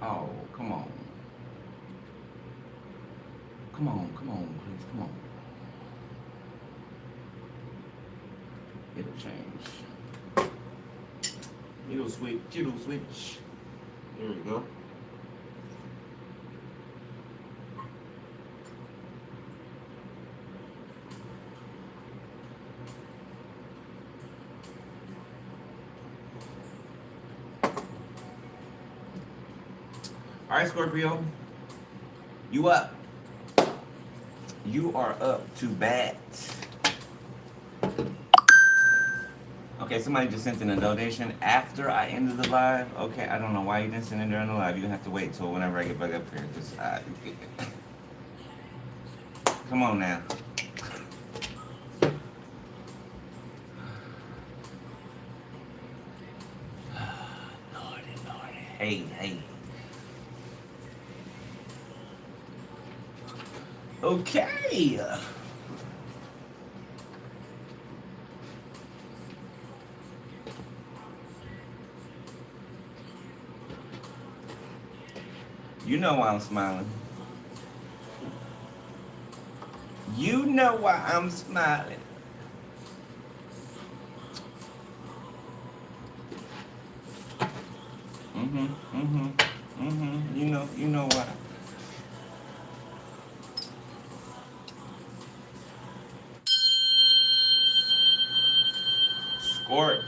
Oh, come on. Come on, come on, please, come on. It'll change. It'll switch, it'll switch. There we go. All right, Scorpio, you up. You are up to bat. Okay, somebody just sent in a donation after I ended the live. Okay, I don't know why you didn't send it during the live. You're gonna have to wait till whenever I get back up here. Just, come on now. Lordy, Lordy. Hey, hey. Okay. You know why I'm smiling. You know why I'm smiling. You know why. Squirt.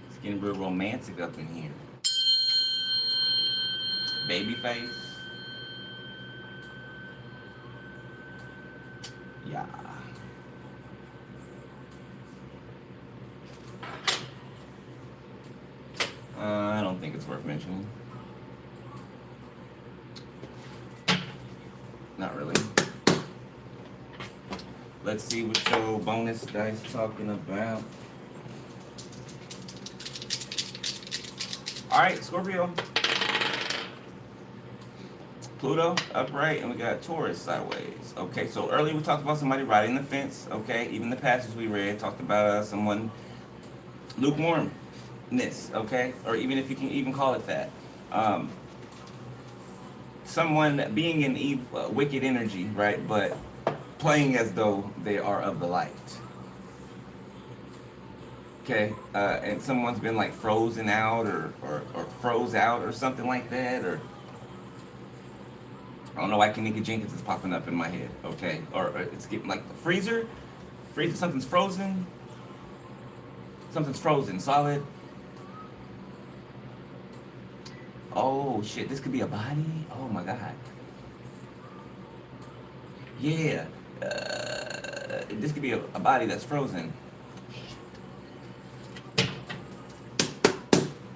It's getting real romantic up in here. Baby face. Yeah. I don't think it's worth mentioning. Not really. Let's see what your bonus dice talking about. All right, Scorpio. Pluto upright, and we got Taurus sideways. Okay, so earlier we talked about somebody riding the fence. Okay, even the passage we read talked about someone lukewarmness. Okay, or even if you can even call it that. Someone being in wicked energy, right? But playing as though they are of the light. Okay, and someone's been like frozen out or froze out or something like that, or I don't know why Kanika Jenkins is popping up in my head, okay? Or it's getting like the freezer, something's frozen, solid. Oh shit, this could be a body? Oh my god. Yeah, this could be a body that's frozen.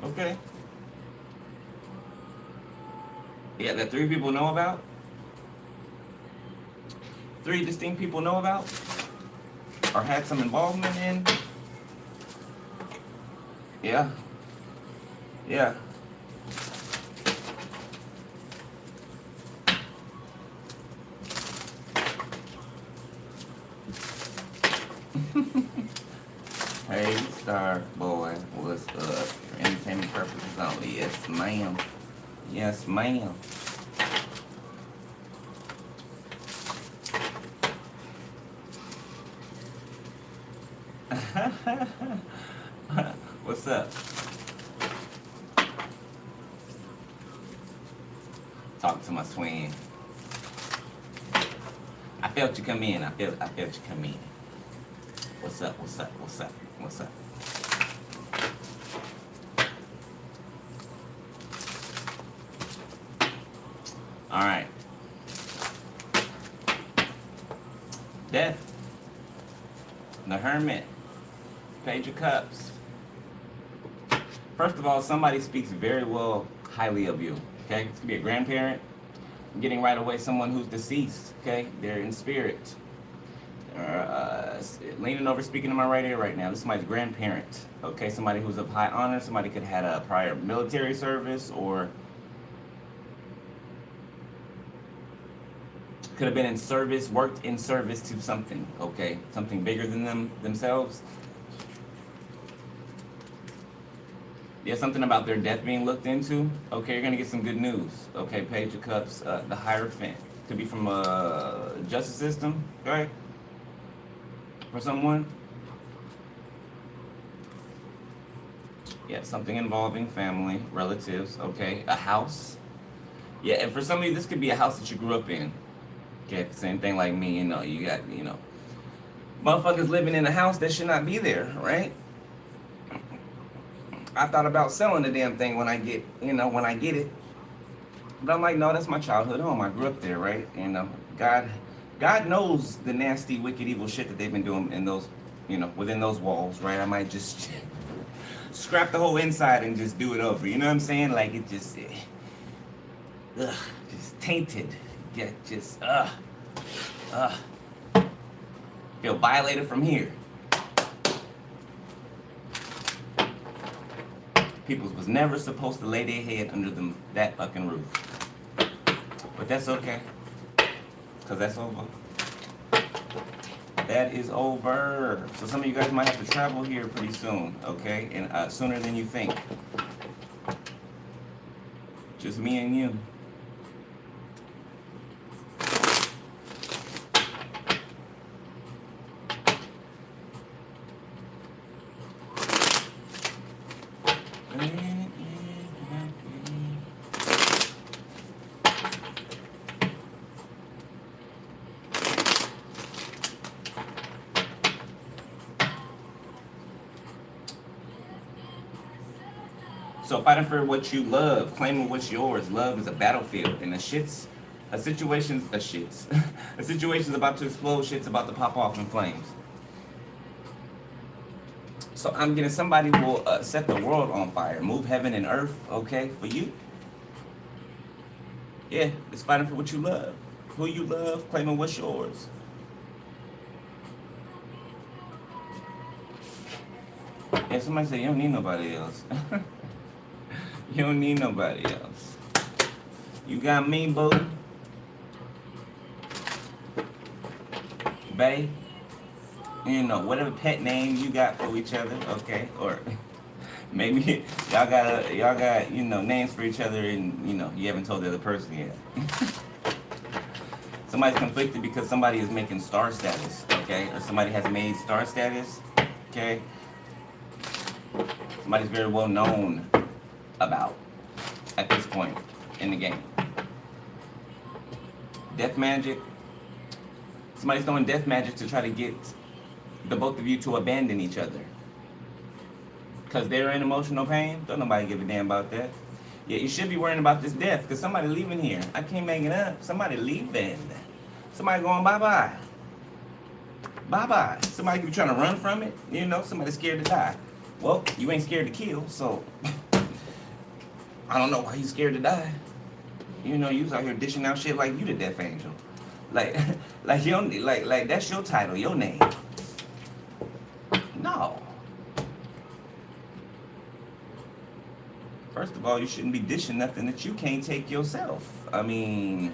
Okay. Yeah, that 3 people know about? 3 distinct people know about? Or had some involvement in? Yeah. Yeah. Hey, Star Boy, what's up? For entertainment purposes only. Yes, ma'am. Yes, ma'am. What's up? Talk to my twin. I felt you come in. I felt you come in. What's up? What's up? What's up? What's up? All right. Death. The Hermit. Page of Cups. First of all, somebody speaks very well, highly of you. Okay, this could be a grandparent. I'm getting right away someone who's deceased. Okay, they're in spirit. Leaning over, speaking to my right ear right now. This is somebody's grandparent. Okay, somebody who's of high honor. Somebody could have had a prior military service or Could have been in service, worked in service to something, okay? Something bigger than themselves. Yeah, something about their death being looked into. Okay, you're gonna get some good news. Okay, Page of Cups, the Hierophant. Could be from a justice system, okay? For someone. Yeah, something involving family, relatives, okay? A house. Yeah, and for some of you, this could be a house that you grew up in. Okay, same thing like me, you know, you got, you know, motherfuckers living in a house that should not be there, right? I thought about selling the damn thing when I get, you know, when I get it. But I'm like, no, that's my childhood home. I grew up there, right? You know, God knows the nasty, wicked, evil shit that they've been doing in those, you know, within those walls, right? I might just scrap the whole inside and just do it over. You know what I'm saying? Like it just, just tainted. Yeah, just, feel violated from here. People was never supposed to lay their head under that fucking roof. But that's okay. Because that's over. That is over. So some of you guys might have to travel here pretty soon, okay? And sooner than you think. Just me and you. So fighting for what you love, claiming what's yours. Love is a battlefield, and a situation's about to explode. Shit's about to pop off in flames. So I'm getting somebody will set the world on fire, move heaven and earth. Okay, for you. Yeah, it's fighting for what you love, who you love, claiming what's yours. Yeah, somebody said you don't need nobody else. You don't need nobody else. You got me, boo. Bae. You know, whatever pet name you got for each other, okay? Or maybe y'all got, you know, names for each other and, you know, you haven't told the other person yet. Somebody's conflicted because somebody is making star status, okay? Or somebody has made star status, okay? Somebody's very well known about at this point in the game. Death magic. Somebody's throwing death magic to try to get the both of you to abandon each other. Because they're in emotional pain. Don't nobody give a damn about that. Yeah, you should be worrying about this death because somebody leaving here. I can't make it up. Somebody leaving. Somebody going bye-bye. Bye-bye. Somebody could be trying to run from it. You know, somebody's scared to die. Well, you ain't scared to kill, so I don't know why you scared to die. You know, you was out here dishing out shit like you the death angel. Like that's your title, your name. No. First of all, you shouldn't be dishing nothing that you can't take yourself. I mean,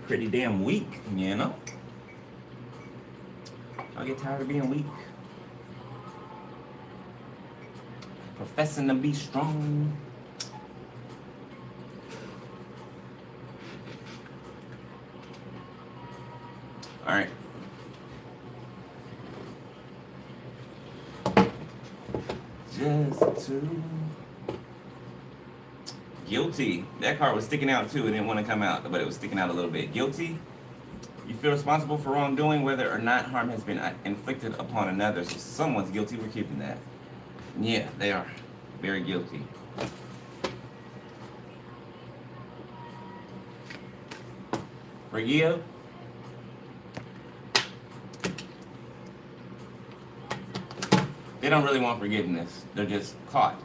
pretty damn weak, you know? I get tired of being weak. Professing to be strong. All right. Just to guilty. That card was sticking out too. It didn't want to come out, but it was sticking out a little bit. Guilty. You feel responsible for wrongdoing, whether or not harm has been inflicted upon another. So someone's guilty. We're keeping that. Yeah, they are. Very guilty. Forgive. They don't really want forgiveness. They're just caught.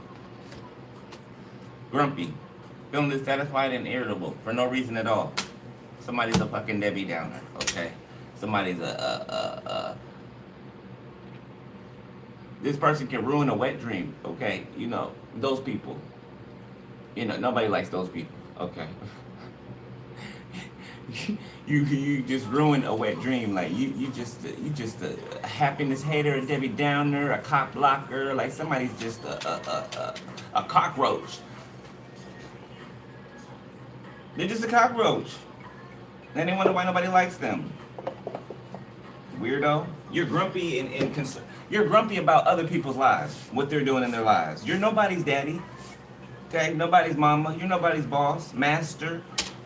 Grumpy. Feeling dissatisfied and irritable for no reason at all. Somebody's a fucking Debbie Downer, okay? Somebody's This person can ruin a wet dream, okay? You know, those people. You know, nobody likes those people, okay? you just ruin a wet dream. Like you just a happiness hater, a Debbie Downer, a cock blocker. Like somebody's just a cockroach. They're just a cockroach. Then they wonder why nobody likes them. Weirdo. You're grumpy and you're grumpy about other people's lives, what they're doing in their lives. You're nobody's daddy. Okay, nobody's mama. You're nobody's boss, master.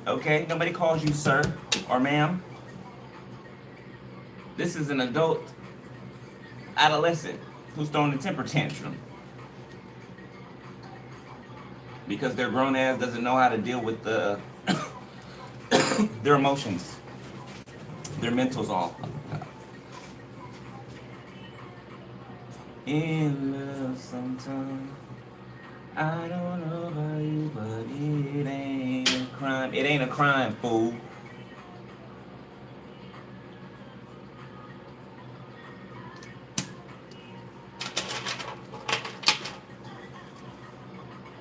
Okay, nobody calls you sir or ma'am. This is an adult adolescent who's throwing a temper tantrum because their grown ass doesn't know how to deal with their emotions. Their mental's all in love sometimes. I don't know about you, but it ain't a crime. It ain't a crime, fool.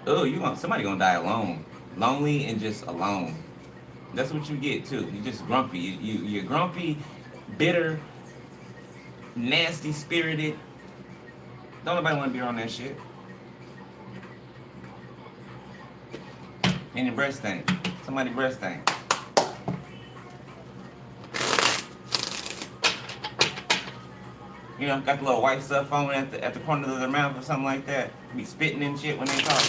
Oh, somebody gonna die alone. Lonely and just alone. That's what you get too. You're just grumpy. You're grumpy, bitter, nasty spirited. Don't nobody wanna be around that shit. And your breast stank. Somebody breast stank. You know, got the little white stuff on at the corner of their mouth or something like that. Be spitting and shit when they talk.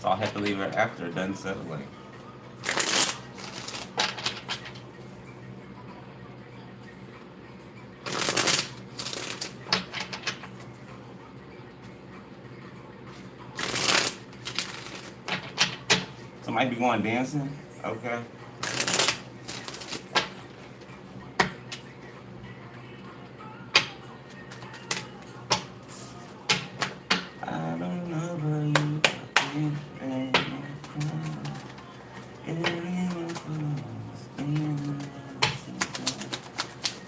So I'll have to leave her after done settling. Might be going dancing, okay. I don't know about you.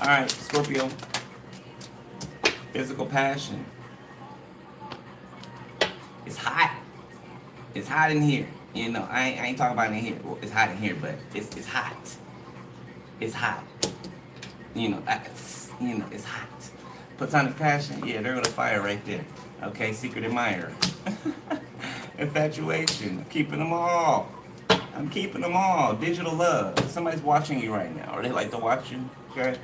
All right, Scorpio. Physical passion. It's hot. It's hot in here. You know, I ain't talking about in here. Well, it's hot in here, but it's hot. It's hot. You know, it's hot. Platonic passion, yeah, there go the fire right there. Okay, secret admirer. Infatuation, keeping them all. I'm keeping them all. Digital love. Somebody's watching you right now, or they like to watch you, okay?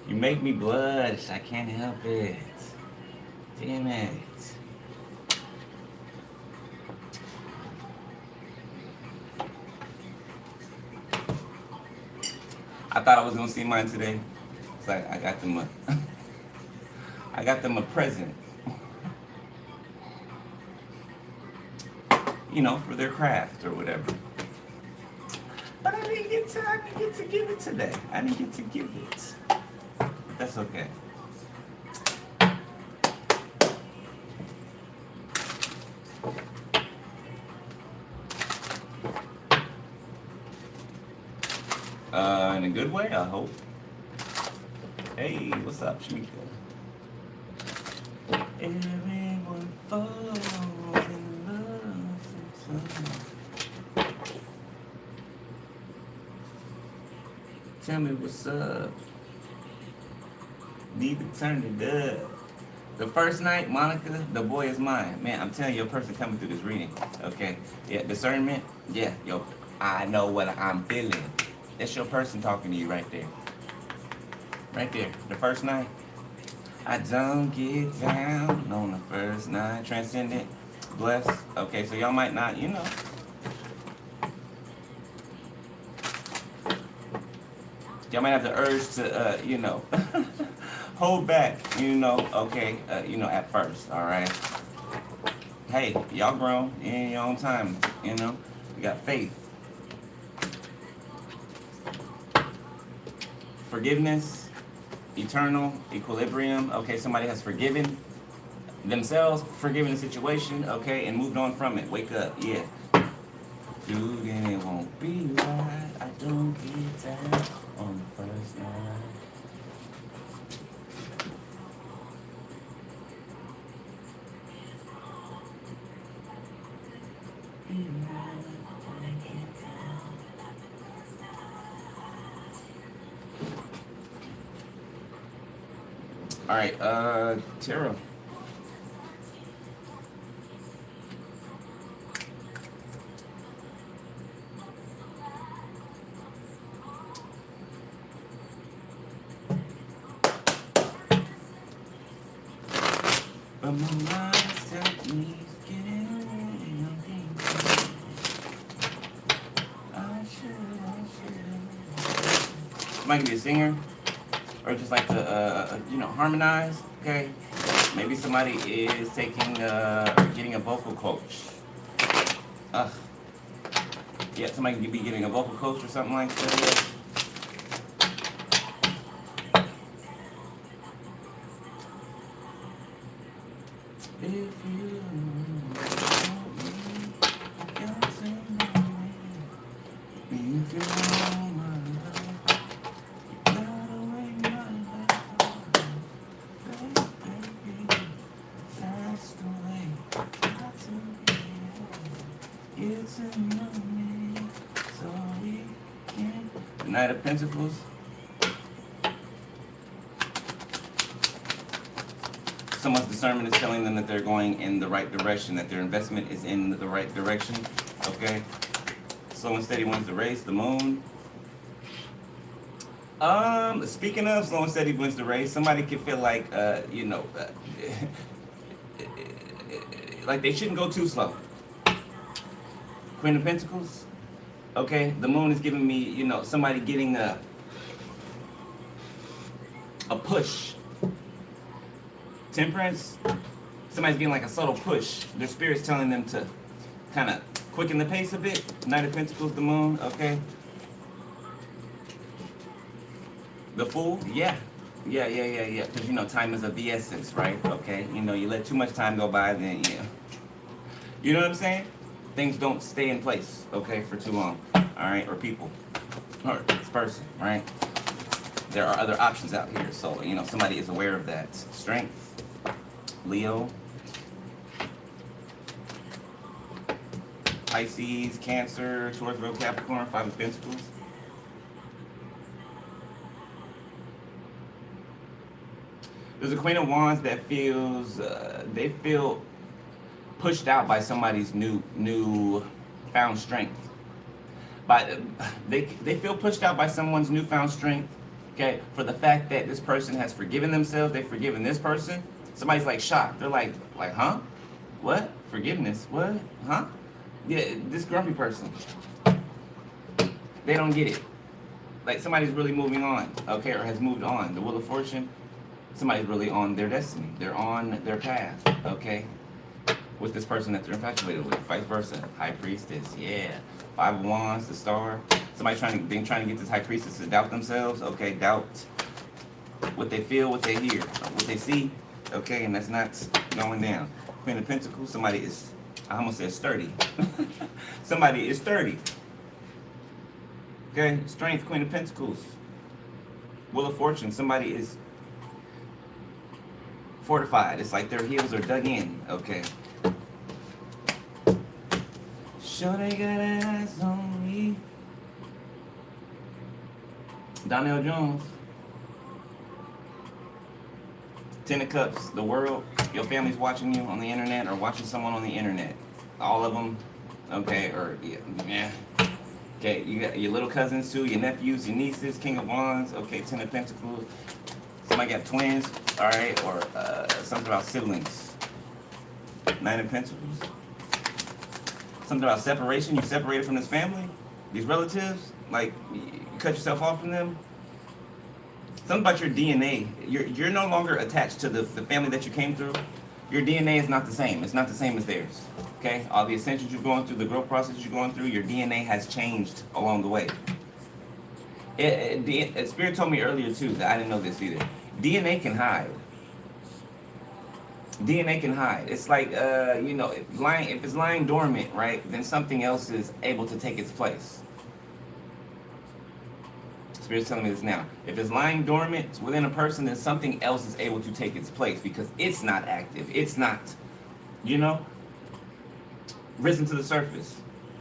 You make me blush. I can't help it. Damn it. I thought I was gonna see mine today. It's like I got them I got them a present. You know, for their craft or whatever. But I didn't get to give it today. I didn't get to give it. That's okay. In a good way, I hope. Hey, what's up, Shamika? Everyone falls in love sometimes. Tell me what's up. Need to turn it up. The first night, Monica, the boy is mine. Man, I'm telling you, your person coming through this reading. Okay. Yeah, discernment. Yeah, yo, I know what I'm feeling. That's your person talking to you right there. Right there. The first night. I don't get down on the first night. Transcendent. Blessed. Okay, so y'all might not, you know. Y'all might have the urge to, you know, hold back, you know, okay, you know, at first, all right? Hey, y'all grown in your own time, you know? You got faith. Forgiveness, eternal, equilibrium. Okay, somebody has forgiven. themselves, forgiving the situation, okay, and moved on from it. Wake up, yeah. Dude, and it won't be right. I don't get down on the first night. All right, Tara. But my mind tells me getting away. I should. Somebody can be a singer, or just like to, harmonize. Okay, maybe somebody is taking, getting a vocal coach. Yeah, somebody could be getting a vocal coach or something like that. If you want me, you'll say no. If you want my love, you gotta wait my love. Baby, that's the way got to be. Get to know me, so we can. The Knight of Pentacles. Someone's discernment is telling them that they're going in the right direction, that their investment is in the right direction, okay? Slow and steady wins the race, the moon. Speaking of slow and steady wins the race, somebody could feel like, like they shouldn't go too slow. Queen of Pentacles, okay? The moon is giving me, somebody getting a push. Temperance, somebody's getting like a subtle push. Their spirit's telling them to kind of quicken the pace a bit. Knight of Pentacles, the moon, okay. The Fool, yeah. Because, time is of the essence, right? Okay, you let too much time go by, then, yeah. You know what I'm saying? Things don't stay in place, okay, for too long, all right? Or people, or this person, right? There are other options out here, so, somebody is aware of that. Strength. Leo, Pisces, Cancer, Taurus, Virgo, Capricorn, Five of Pentacles. There's a Queen of Wands that feels, they feel pushed out by somebody's new found strength. They feel pushed out by someone's newfound strength, okay, for the fact that this person has forgiven themselves, they've forgiven this person. Somebody's like shocked. They're like, huh? What? Forgiveness? What? Huh? Yeah, this grumpy person. They don't get it. Like somebody's really moving on, okay, or has moved on. The Wheel of Fortune, somebody's really on their destiny. They're on their path, okay, with this person that they're infatuated with. Vice versa. High Priestess, yeah. Five of Wands, the Star. Somebody trying to get this High Priestess to doubt themselves, okay, doubt what they feel, what they hear, what they see. Okay, and that's not going down. Queen of Pentacles, somebody is, I almost said sturdy. Somebody is sturdy. Okay, Strength, Queen of Pentacles. Wheel of Fortune, somebody is fortified. It's like their heels are dug in, okay. Sure they got eyes on me. Donnell Jones. Ten of Cups, the world, your family's watching you on the internet or watching someone on the internet. All of them, okay, or yeah. Okay, you got your little cousins too, your nephews, your nieces, King of Wands, okay, Ten of Pentacles. Somebody got twins, all right, or something about siblings. Nine of Pentacles. Something about separation, you separated from this family, these relatives, like you cut yourself off from them. Something about your DNA. You're no longer attached to the family that you came through. Your DNA is not the same. It's not the same as theirs. Okay? All the ascensions you're going through, the growth process you're going through, your DNA has changed along the way. Spirit told me earlier too that I didn't know this either. DNA can hide. DNA can hide. It's like, you know, if it's lying dormant, right, then something else is able to take its place. Spirit's telling me this now. If it's lying dormant within a person, then something else is able to take its place because it's not active. It's not, you know, risen to the surface.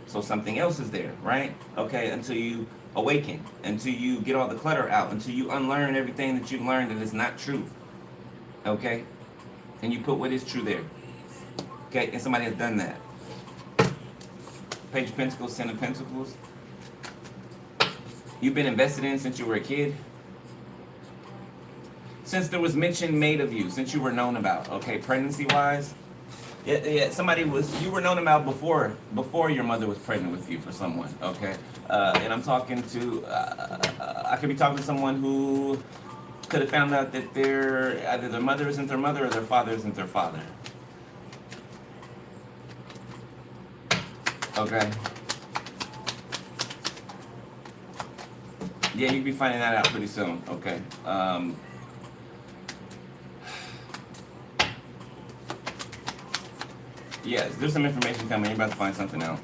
So something else is there, right? Okay, until you awaken, until you get all the clutter out, until you unlearn everything that you've learned that is not true. Okay? And you put what is true there. Okay, and somebody has done that. Page of Pentacles, Ten of Pentacles. You've been invested in since you were a kid. Since there was mention made of you, since you were known about, okay, pregnancy-wise. Yeah, you were known about before your mother was pregnant with you for someone, okay? And I'm talking to, I could be talking to someone who could have found out that either their mother isn't their mother or their father isn't their father. Okay. Yeah, you'll be finding that out pretty soon, okay? Yes, there's some information coming. You're about to find something out.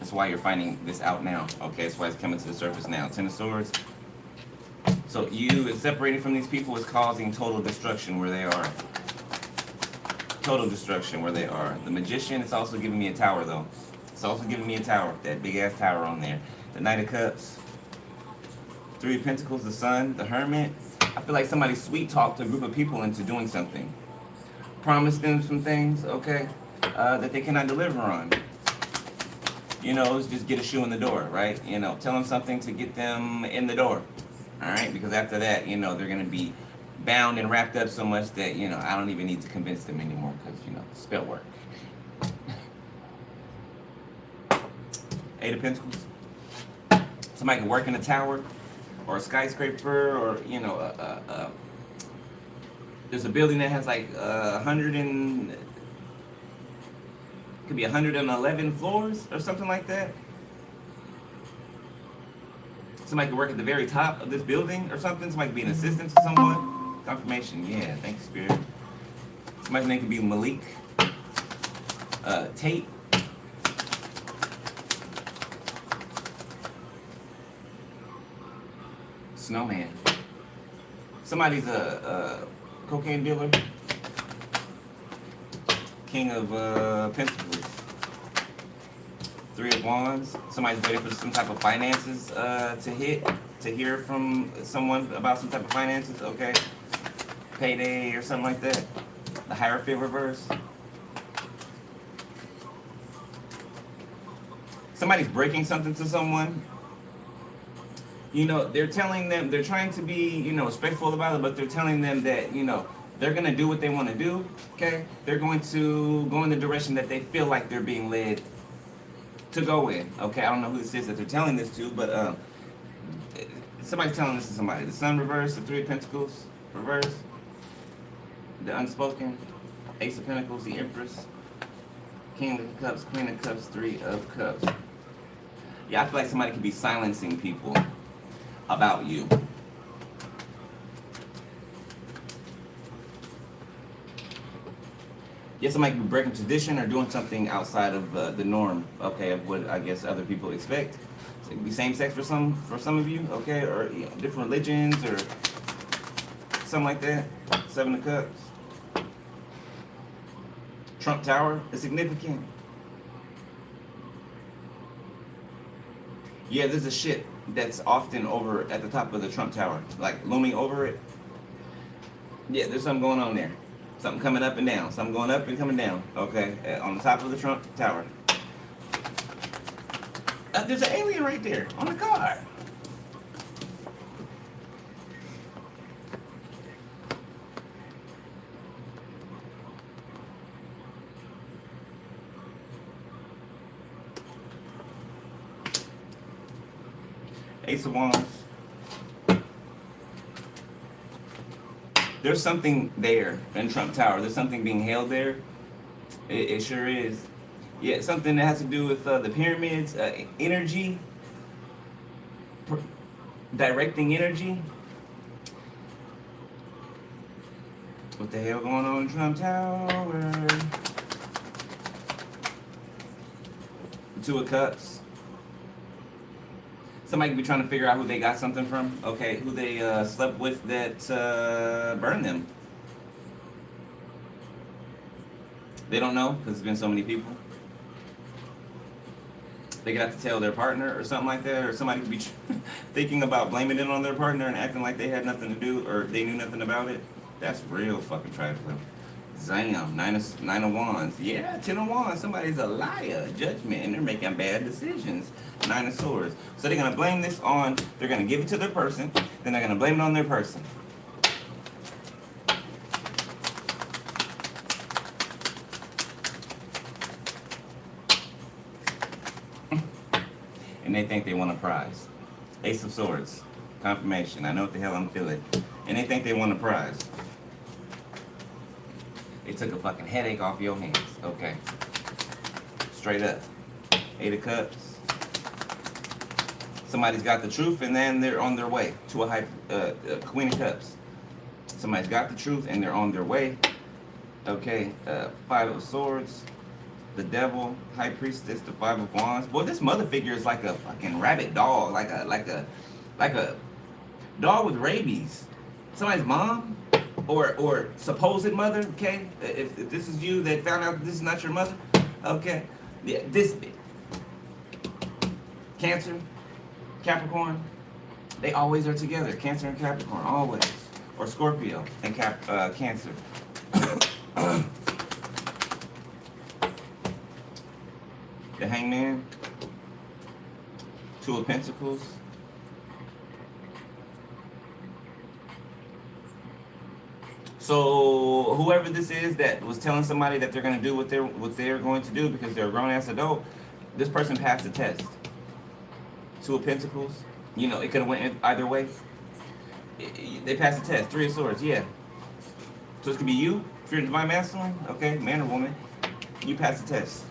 That's why you're finding this out now, okay? That's why it's coming to the surface now. Ten of Swords. So you separating from these people is causing total destruction where they are. Total destruction where they are. The Magician is also giving me a tower, though. It's also giving me a tower. That big-ass tower on there. The Knight of Cups. Three of Pentacles, the Sun, the Hermit. I feel like somebody sweet-talked a group of people into doing something. Promised them some things, okay, that they cannot deliver on. You know, it's just get a shoe in the door, right? You know, tell them something to get them in the door. All right, because after that, you know, they're going to be bound and wrapped up so much that, you know, I don't even need to convince them anymore because, you know, spell work. Eight of Pentacles. Somebody can work in a tower or a skyscraper or, you know, there's a building that has like 111 floors or something like that. Somebody could work at the very top of this building or something. Somebody could be an assistant to someone. Confirmation, yeah, thank you, Spirit. Somebody's name could be Malik. Tate. Snowman. Somebody's a cocaine dealer. King of Pentacles. Three of Wands. Somebody's waiting for some type of finances to hear from someone about some type of finances, okay? Payday or something like that. The Hierophant reverse. Somebody's breaking something to someone. You know, they're telling them, they're trying to be, you know, respectful about it, but they're telling them that, you know, they're going to do what they want to do, okay? They're going to go in the direction that they feel like they're being led to go in, okay? I don't know who this is that they're telling this to, but somebody's telling this to somebody. The Sun reverse, the Three of Pentacles reverse, the Unspoken, Ace of Pentacles, the Empress, King of Cups, Queen of Cups, Three of Cups. Yeah, I feel like somebody could be silencing people about you. Yeah, somebody could be breaking tradition or doing something outside of the norm, okay, of what I guess other people expect. So it could be same sex for some of you, okay, or you know, different religions or something like that. Seven of Cups. Trump Tower is significant. Yeah, there's a ship that's often over at the top of the Trump Tower, like looming over it. Yeah, there's something going on there. Something coming up and down. Something going up and coming down. Okay, on the top of the Trump Tower. There's an alien right there on the card. Ace of Wands. There's something there in Trump Tower. There's something being held there. It sure is. Yeah, something that has to do with the pyramids, energy, directing energy. What the hell going on in Trump Tower? Two of Cups. Somebody could be trying to figure out who they got something from. Okay, who they slept with that burned them. They don't know because there's been so many people. They could have to tell their partner or something like that, or somebody could be thinking about blaming it on their partner and acting like they had nothing to do or they knew nothing about it. That's real fucking tragic. Zam, nine of wands. Yeah, 10 of wands. Somebody's a liar, judgment, and they're making bad decisions. 9 of swords. So they're gonna blame this on. They're gonna give it to their person. Then they're gonna blame it on their person. And they think they want a prize. Ace of swords. Confirmation. I know what the hell I'm feeling. And they think they want a prize. They took a fucking headache off your hands. Okay. Straight up. 8 of cups. Somebody's got the truth and then they're on their way to a Queen of cups. Somebody's got the truth and they're on their way. Okay. 5 of swords. The devil, high priestess, the 5 of wands. Boy, this mother figure is like a fucking rabid dog, like a dog with rabies. Somebody's mom, or supposed mother. Okay, if this is you that found out that this is not your mother, okay, yeah, this big. Cancer, Capricorn, they always are together. Cancer and Capricorn, always, or Scorpio and Cancer. The Hangman, 2 of Pentacles. So whoever this is that was telling somebody that they're going to do what they're going to do because they're a grown-ass adult, this person passed the test. 2 of Pentacles. You know, it could have went either way. They passed the test. 3 of Swords, yeah. So this could be you, if you're a divine masculine, okay, man or woman. You passed the test.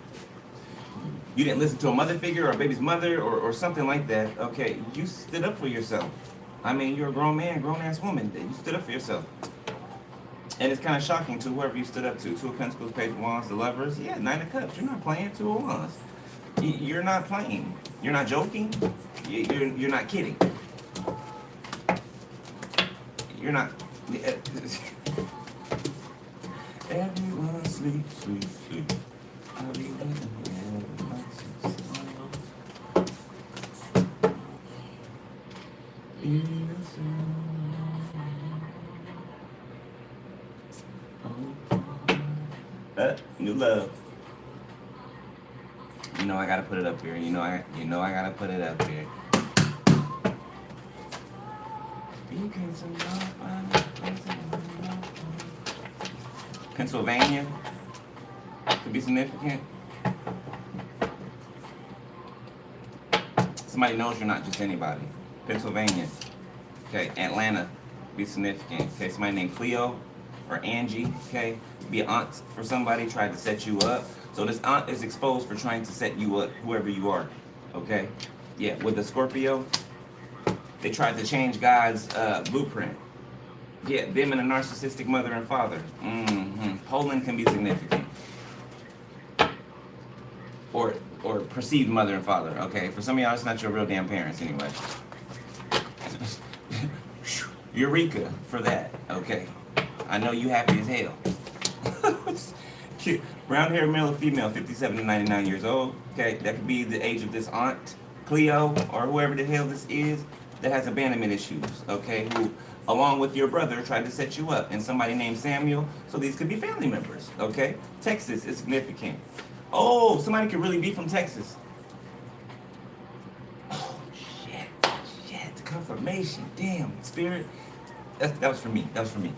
You didn't listen to a mother figure or a baby's mother or something like that. Okay, you stood up for yourself. I mean, you're a grown man, grown-ass woman. You stood up for yourself. And it's kind of shocking to whoever you stood up to. 2 of Pentacles, Page of Wands, the Lovers. Yeah, 9 of Cups. You're not playing. 2 of Wands. You're not playing. You're not joking. You're not kidding. You're not... Everyone sleep, sleep, sleep. New love. You know I gotta put it up here. You know I gotta put it up here. Pennsylvania could be significant. Somebody knows you're not just anybody. Pennsylvania. Okay, Atlanta be significant. Okay, somebody named Cleo or Angie. Okay, be an aunt for somebody, tried to set you up. So this aunt is exposed for trying to set you up, whoever you are. Okay, yeah, with the Scorpio, they tried to change God's blueprint. Yeah, them and a narcissistic mother and father. Poland can be significant. Or perceived mother and father. Okay, for some of y'all, it's not your real damn parents anyway. Eureka for that. Okay, I know you happy as hell. Brown hair, male or female, 57 to 99 years old. Okay, that could be the age of this aunt, Cleo, or whoever the hell this is that has abandonment issues. Okay, who, along with your brother, tried to set you up, and somebody named Samuel. So these could be family members. Okay, Texas is significant. Oh, somebody could really be from Texas. Oh shit, confirmation. Damn, spirit. That was for me. That was for me.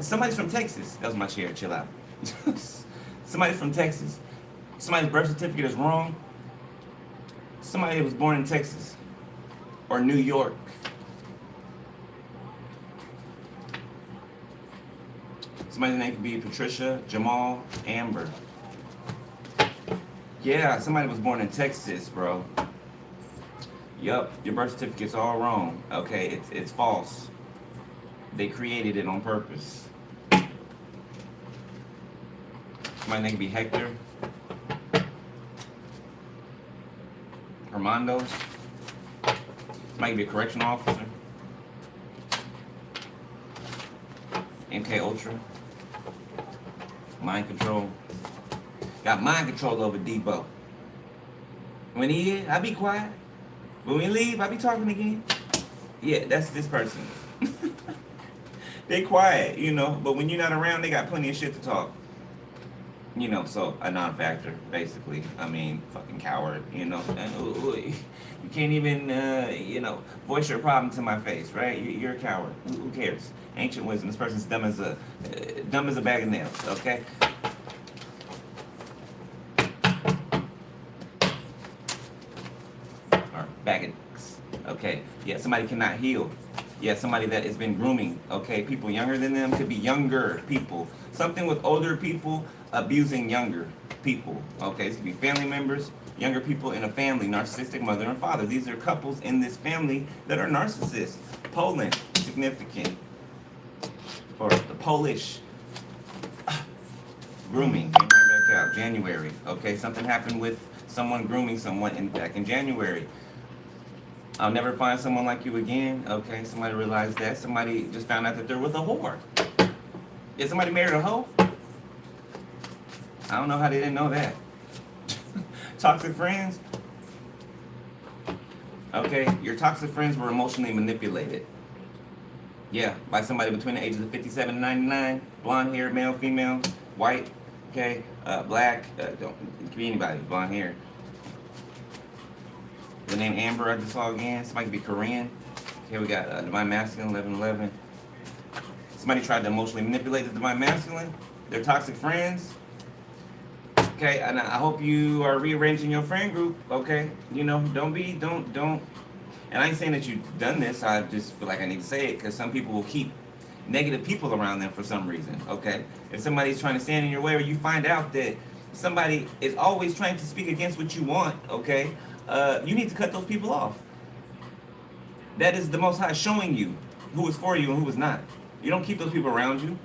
Somebody's from Texas. That was my chair. Chill out. Somebody's from Texas. Somebody's birth certificate is wrong. Somebody was born in Texas or New York. Somebody's name could be Patricia, Jamal, Amber. Yeah, somebody was born in Texas, bro. Yup, your birth certificate's all wrong. Okay, it's false. They created it on purpose. Somebody name could be Hector. Armando. Somebody could be a correctional officer. MK Ultra. Mind control. Got mind control over Debo. When he here, I be quiet. When we leave, I be talking again. Yeah, that's this person. They quiet, you know, but when you're not around, they got plenty of shit to talk. You know, so a non-factor, basically. I mean, fucking coward, you know. You can't even, you know, voice your problem to my face, right? You're a coward. Who cares? Ancient wisdom. This person's dumb as a bag of nails, okay? Or bag of dicks. Okay. Yeah, somebody cannot heal. Yeah, somebody that has been grooming. Okay, people younger than them could be younger people. Something with older people abusing younger people. Okay, this could be family members, younger people in a family, narcissistic mother and father. These are couples in this family that are narcissists. Poland, significant. Or the Polish. Grooming, came right back out. January. Okay, something happened with someone grooming someone back in January. I'll never find someone like you again. Okay, somebody realized that. Somebody just found out that there was a whore. Did somebody marry a hoe? I don't know how they didn't know that. Toxic friends. Okay, your toxic friends were emotionally manipulated. Yeah, by somebody between the ages of 57 and 99. Blonde hair, male, female, white, okay, black, it could be anybody, blonde hair. The name Amber I just saw again. Somebody could be Korean. Okay, we got Divine Masculine, 1111. Somebody tried to emotionally manipulate the Divine Masculine. They're toxic friends. Okay, and I hope you are rearranging your friend group. Okay, you know, don't. And I ain't saying that you've done this. I just feel like I need to say it because some people will keep negative people around them for some reason. Okay, if somebody's trying to stand in your way, or you find out that somebody is always trying to speak against what you want, okay, you need to cut those people off. That is the Most High showing you who is for you and who is not. You don't keep those people around you.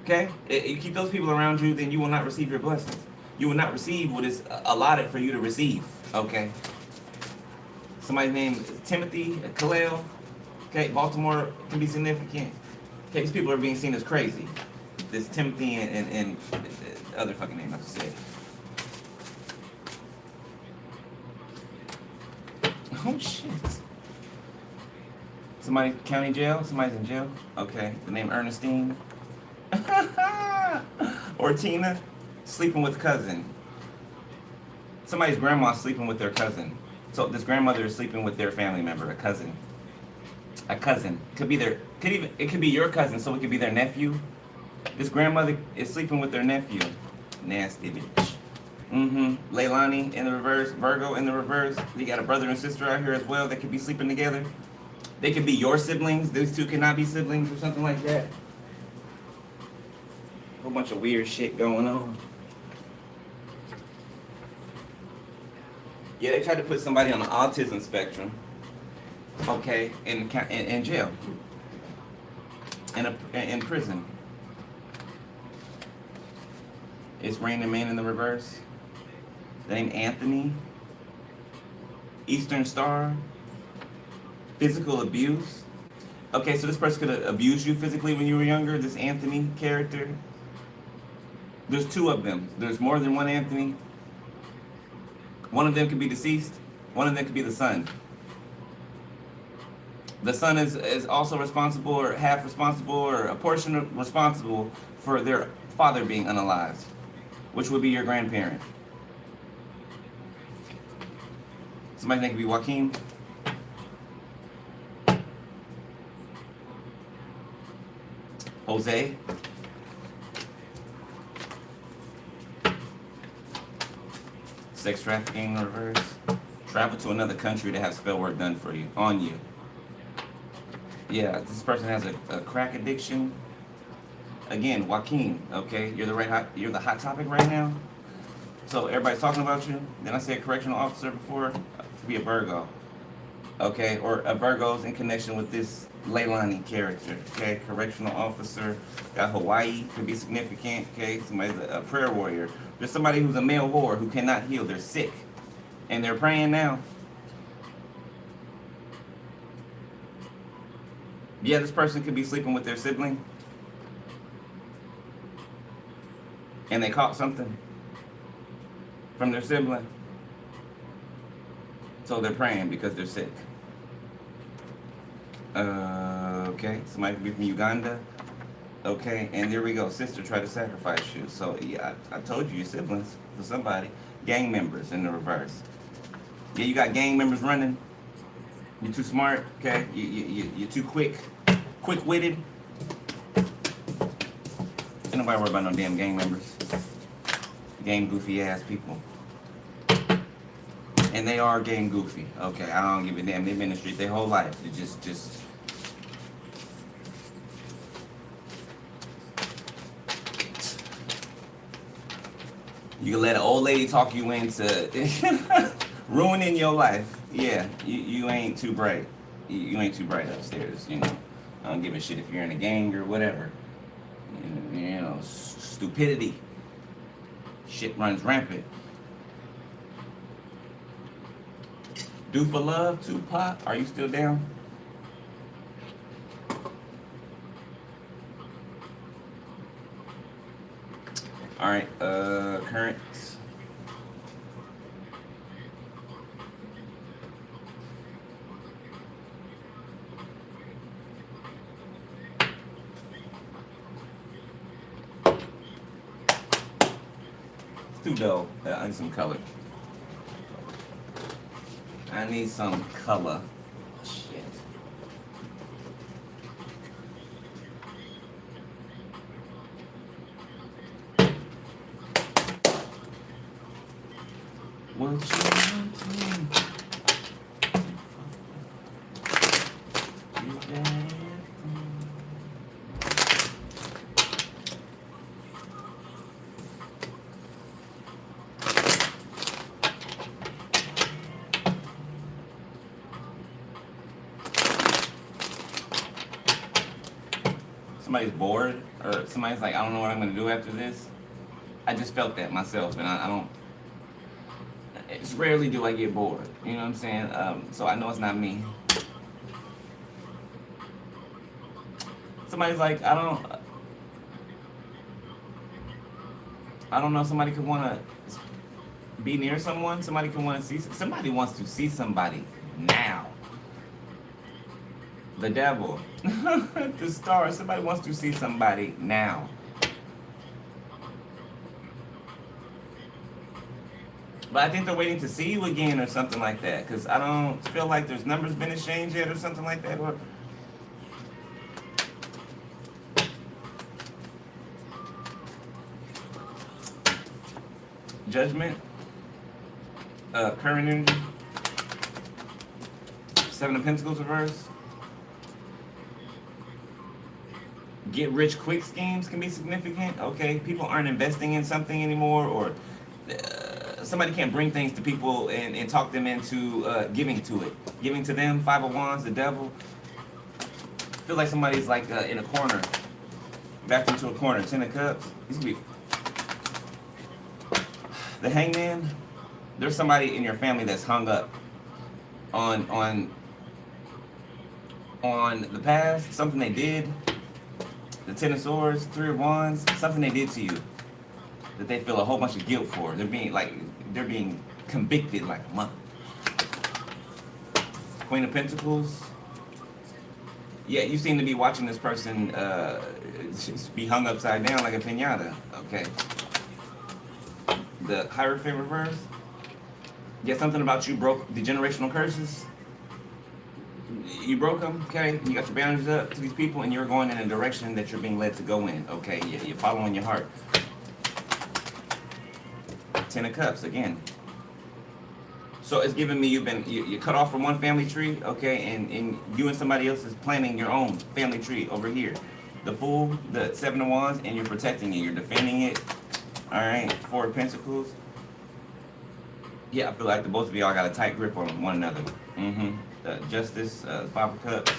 Okay? You keep those people around you, then you will not receive your blessings. You will not receive what is allotted for you to receive. Okay? Somebody's name is Timothy, Kaleo. Okay? Baltimore can be significant. Okay? These people are being seen as crazy. This Timothy and other fucking name I just said. Oh shit. Somebody county jail? Somebody's in jail? Okay. The name Ernestine. Or Tina, sleeping with cousin. Somebody's grandma sleeping with their cousin. So this grandmother is sleeping with their family member, a cousin. A cousin. It could be your cousin, so it could be their nephew. This grandmother is sleeping with their nephew. Nasty bitch. Leilani in the reverse, Virgo in the reverse. You got a brother and sister out here as well that could be sleeping together. They could be your siblings. These two cannot be siblings or something like that. A whole bunch of weird shit going on. Yeah, they tried to put somebody on the autism spectrum. Okay, in jail. In prison. It's Rain and Man in the reverse. The name Anthony. Eastern Star. Physical abuse. Okay, so this person could have abused you physically when you were younger, this Anthony character. There's two of them. There's more than one Anthony. One of them could be deceased. One of them could be the son. The son is also responsible, or half responsible, or a portion of responsible for their father being unalived, which would be your grandparent. Somebody's name could be Joaquin. Jose. Sex trafficking in reverse. Travel to another country to have spell work done for you, on you. Yeah, this person has a crack addiction. Again, Joaquin, okay? You're the hot topic right now. So everybody's talking about you. Then I said correctional officer before, to be a Virgo. Okay, or a Virgo's in connection with this Leilani character. Okay, correctional officer. Got Hawaii, could be significant. Okay, somebody's a prayer warrior. There's somebody who's a male whore who cannot heal. They're sick, and they're praying now. Yeah, this person could be sleeping with their sibling, and they caught something from their sibling. So they're praying because they're sick. Okay, somebody could be from Uganda. Okay, and there we go. Sister tried to sacrifice you. So yeah, I told you, your siblings for somebody. Gang members in the reverse. Yeah, you got gang members running. You're too smart. Okay, you're too quick-witted. Ain't nobody worry about no damn gang members. Gang goofy ass people. And they are gang goofy. Okay, I don't give a damn. They've been in the street their whole life. They just. You can let an old lady talk you into ruining your life. Yeah, you ain't too bright. You ain't too bright upstairs. You know, I don't give a shit if you're in a gang or whatever. You know, stupidity. Shit runs rampant. Do for love, Tupac. Are you still down? All right, current. It's too dull. I need some color. I need some color. Shit. What you want to somebody's bored, or somebody's like, I don't know what I'm gonna do after this. I just felt that myself, and I don't. It's rarely do I get bored. You know what I'm saying? So I know it's not me. Somebody's like, I don't know. Somebody could want to be near someone. Somebody could want to see. Somebody wants to see somebody now. The devil, the star. Somebody wants to see somebody now. But I think they're waiting to see you again or something like that. Because I don't feel like there's numbers been exchanged yet or something like that. Or Judgment. Current energy. Seven of Pentacles reverse. Get rich quick schemes can be significant. Okay, people aren't investing in something anymore, or somebody can't bring things to people and talk them into giving to it. Giving to them, Five of Wands, the devil. Feel like somebody's like in a corner, backed into a corner. Ten of Cups. This could be the Hangman. There's somebody in your family that's hung up on the past, something they did. The Ten of Swords, Three of Wands, something they did to you that they feel a whole bunch of guilt for. They're being convicted like a mother. Queen of Pentacles. Yeah, you seem to be watching this person just be hung upside down like a piñata. Okay. The Hierophant reverse. Yeah, something about you broke the generational curses. You broke them, okay? You got your boundaries up to these people, and you're going in a direction that you're being led to go in, okay? You're following your heart. Ten of Cups again. So it's giving me you're cut off from one family tree, okay, and you and somebody else is planning your own family tree over here. The Fool, the Seven of Wands, and you're protecting it, you're defending it. All right, Four of Pentacles. Yeah, I feel like the both of y'all got a tight grip on one another. Justice, 5 of Cups.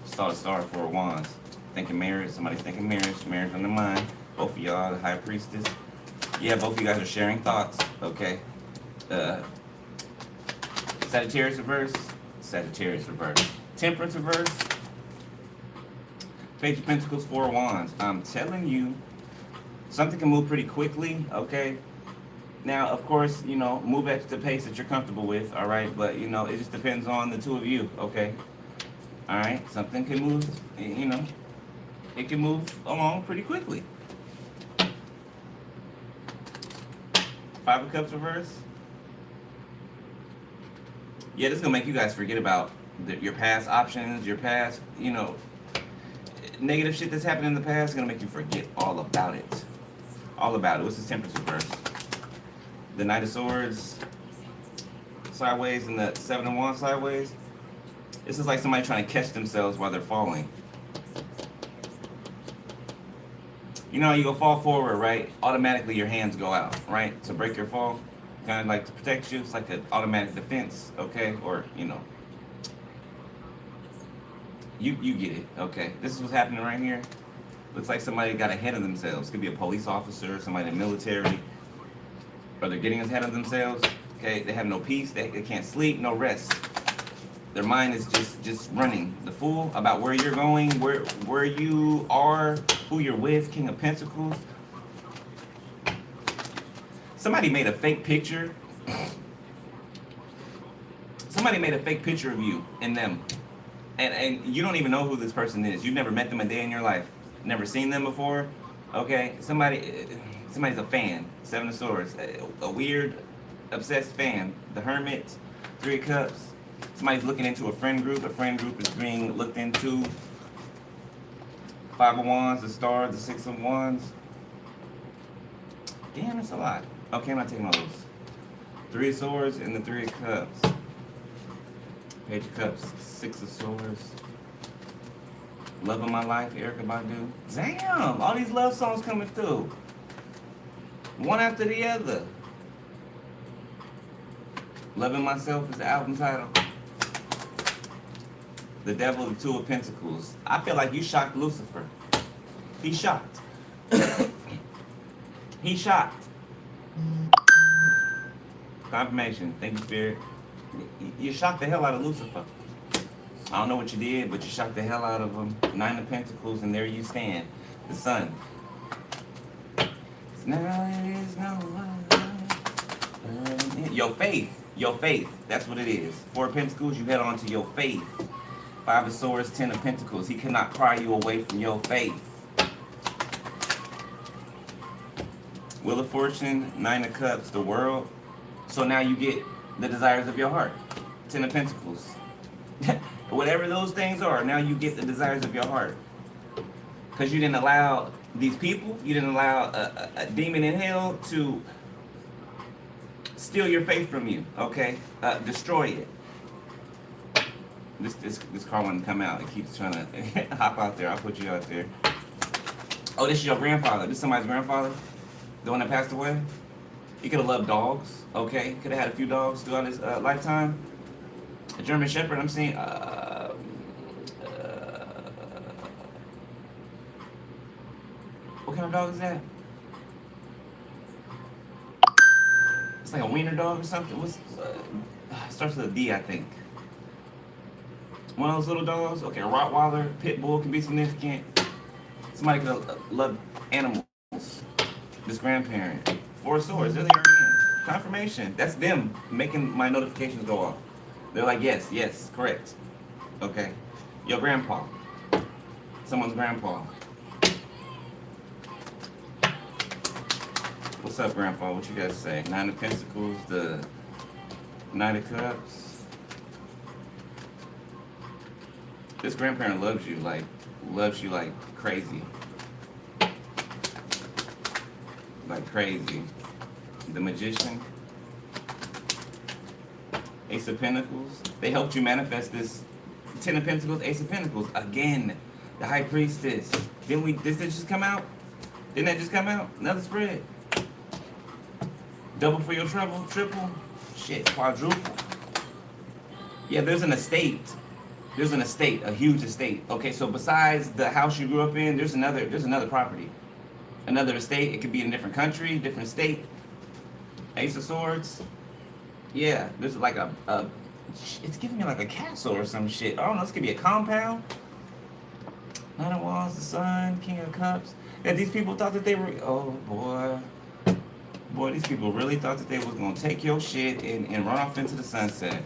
Star, 4 of Wands. Thinking marriage. Somebody's thinking marriage. Marriage on the mind. Both of y'all, the High Priestess. Yeah, both of you guys are sharing thoughts. Okay. Sagittarius reverse. Sagittarius reverse. Temperance reverse. Page of Pentacles, 4 of Wands. I'm telling you, something can move pretty quickly, okay? Now, of course, you know, move at the pace that you're comfortable with, all right? But, you know, it just depends on the two of you, okay? All right? Something can move, you know, it can move along pretty quickly. 5 of Cups reverse. Yeah, this is going to make you guys forget about your past options, your past, you know, negative shit that's happened in the past is going to make you forget all about it. All about it. What's the Temperance reverse? The Knight of Swords sideways and the 7 of Wands sideways. This is like somebody trying to catch themselves while they're falling. You know, you go fall forward, right? Automatically your hands go out, right? To break your fall. Kind of like to protect you. It's like an automatic defense, okay? Or, you know. You get it, okay? This is what's happening right here. Looks like somebody got ahead of themselves. Could be a police officer, somebody in the military. Or they're getting ahead of themselves, okay? They have no peace, they can't sleep, no rest. Their mind is just running. The Fool, about where you're going, where you are, who you're with, King of Pentacles. Somebody made a fake picture. Somebody made a fake picture of you and them. And you don't even know who this person is. You've never met them a day in your life. Never seen them before. Okay? Somebody's a fan. 7 of Swords. A weird, obsessed fan. The Hermit. 3 of Cups. Somebody's looking into a friend group. A friend group is being looked into. 5 of Wands. The Star. The 6 of Wands. Damn, that's a lot. Okay, I'm not taking all those. 3 of Swords and the 3 of Cups. Page of Cups. 6 of Swords. Love of My Life, Erykah Badu. Damn, all these love songs coming through. One after the other. Loving Myself is the album title. The Devil, the 2 of Pentacles. I feel like you shocked Lucifer. He's shocked. He's shocked. Confirmation. Thank you, Spirit. You shocked the hell out of Lucifer. I don't know what you did, but you shocked the hell out of him. 9 of Pentacles, and there you stand. The Sun. Now it is no one. Your faith. Your faith. That's what it is. 4 of Pentacles, you head on to your faith. 5 of Swords, 10 of Pentacles. He cannot pry you away from your faith. Wheel of Fortune, 9 of Cups, the World. So now you get the desires of your heart. 10 of Pentacles. Whatever those things are, now you get the desires of your heart. Because you didn't allow these people, you didn't allow a demon in hell to steal your faith from you, okay? Destroy it. This car wouldn't come out. It keeps trying to hop out there. I'll put you out there. Oh, this is your grandfather. This is somebody's grandfather? The one that passed away? He could have loved dogs, okay? Could have had a few dogs throughout his lifetime. A German Shepherd, I'm seeing. What kind of dog is that? It's like a wiener dog or something. What's starts with a D, I think. One of those little dogs. Okay, a Rottweiler, Pit Bull can be significant. Somebody could have loved animals. This grandparent. 4 of Swords. There they are again. Confirmation. That's them making my notifications go off. They're like, yes, correct. Okay. Your grandpa. Someone's grandpa. What's up, grandpa? What you guys say? 9 of Pentacles, the 9 of Cups. This grandparent loves you like crazy. Like crazy. The Magician. Ace of Pentacles. They helped you manifest this 10 of Pentacles, Ace of Pentacles. Again, the High Priestess. Did this just come out? Didn't that just come out? Another spread. Double for your trouble, triple, shit, quadruple. Yeah, there's an estate. There's an estate, a huge estate. Okay, so besides the house you grew up in, there's another property, another estate. It could be in a different country, different state. Ace of Swords. Yeah, there's like a it's giving me like a castle or some shit. I don't know. This could be a compound. Knight of Wands, the Sun, King of Cups. Yeah, these people thought that they were. Oh boy, these people really thought that they was gonna take your shit and run off into the sunset.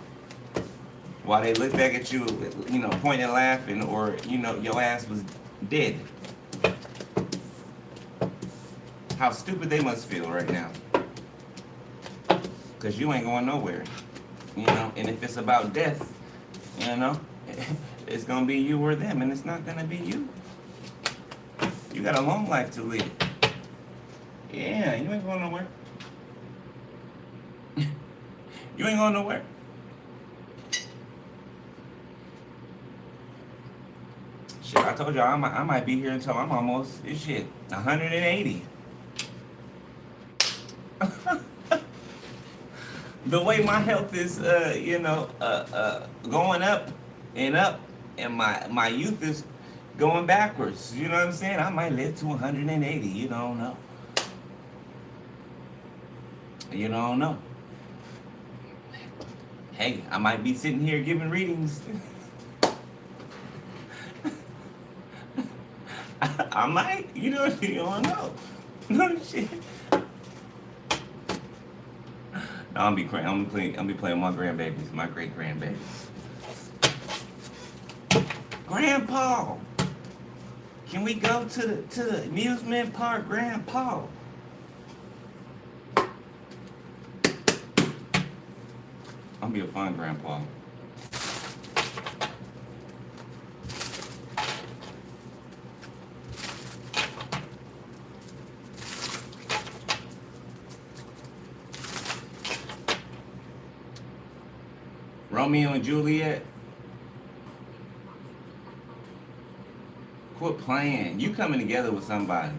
While they look back at you, you know, pointing, laughing, or you know, your ass was dead. How stupid they must feel right now. Cause you ain't going nowhere. You know, and if it's about death, you know, it's gonna be you or them, and it's not gonna be you. You got a long life to live. Yeah, you ain't going nowhere. You ain't going nowhere. Shit, I told y'all I might be here until I'm almost, shit, 180. The way my health is, you know, going up, and my youth is going backwards. You know what I'm saying? I might live to 180. You don't know. You don't know. Hey, I might be sitting here giving readings. I might. You know, you don't know. No shit. No, I'm be playing my grandbabies, my great grandbabies. Grandpa, can we go to the amusement park, Grandpa? I'll be a fun grandpa. Romeo and Juliet. Quit playing. You coming together with somebody.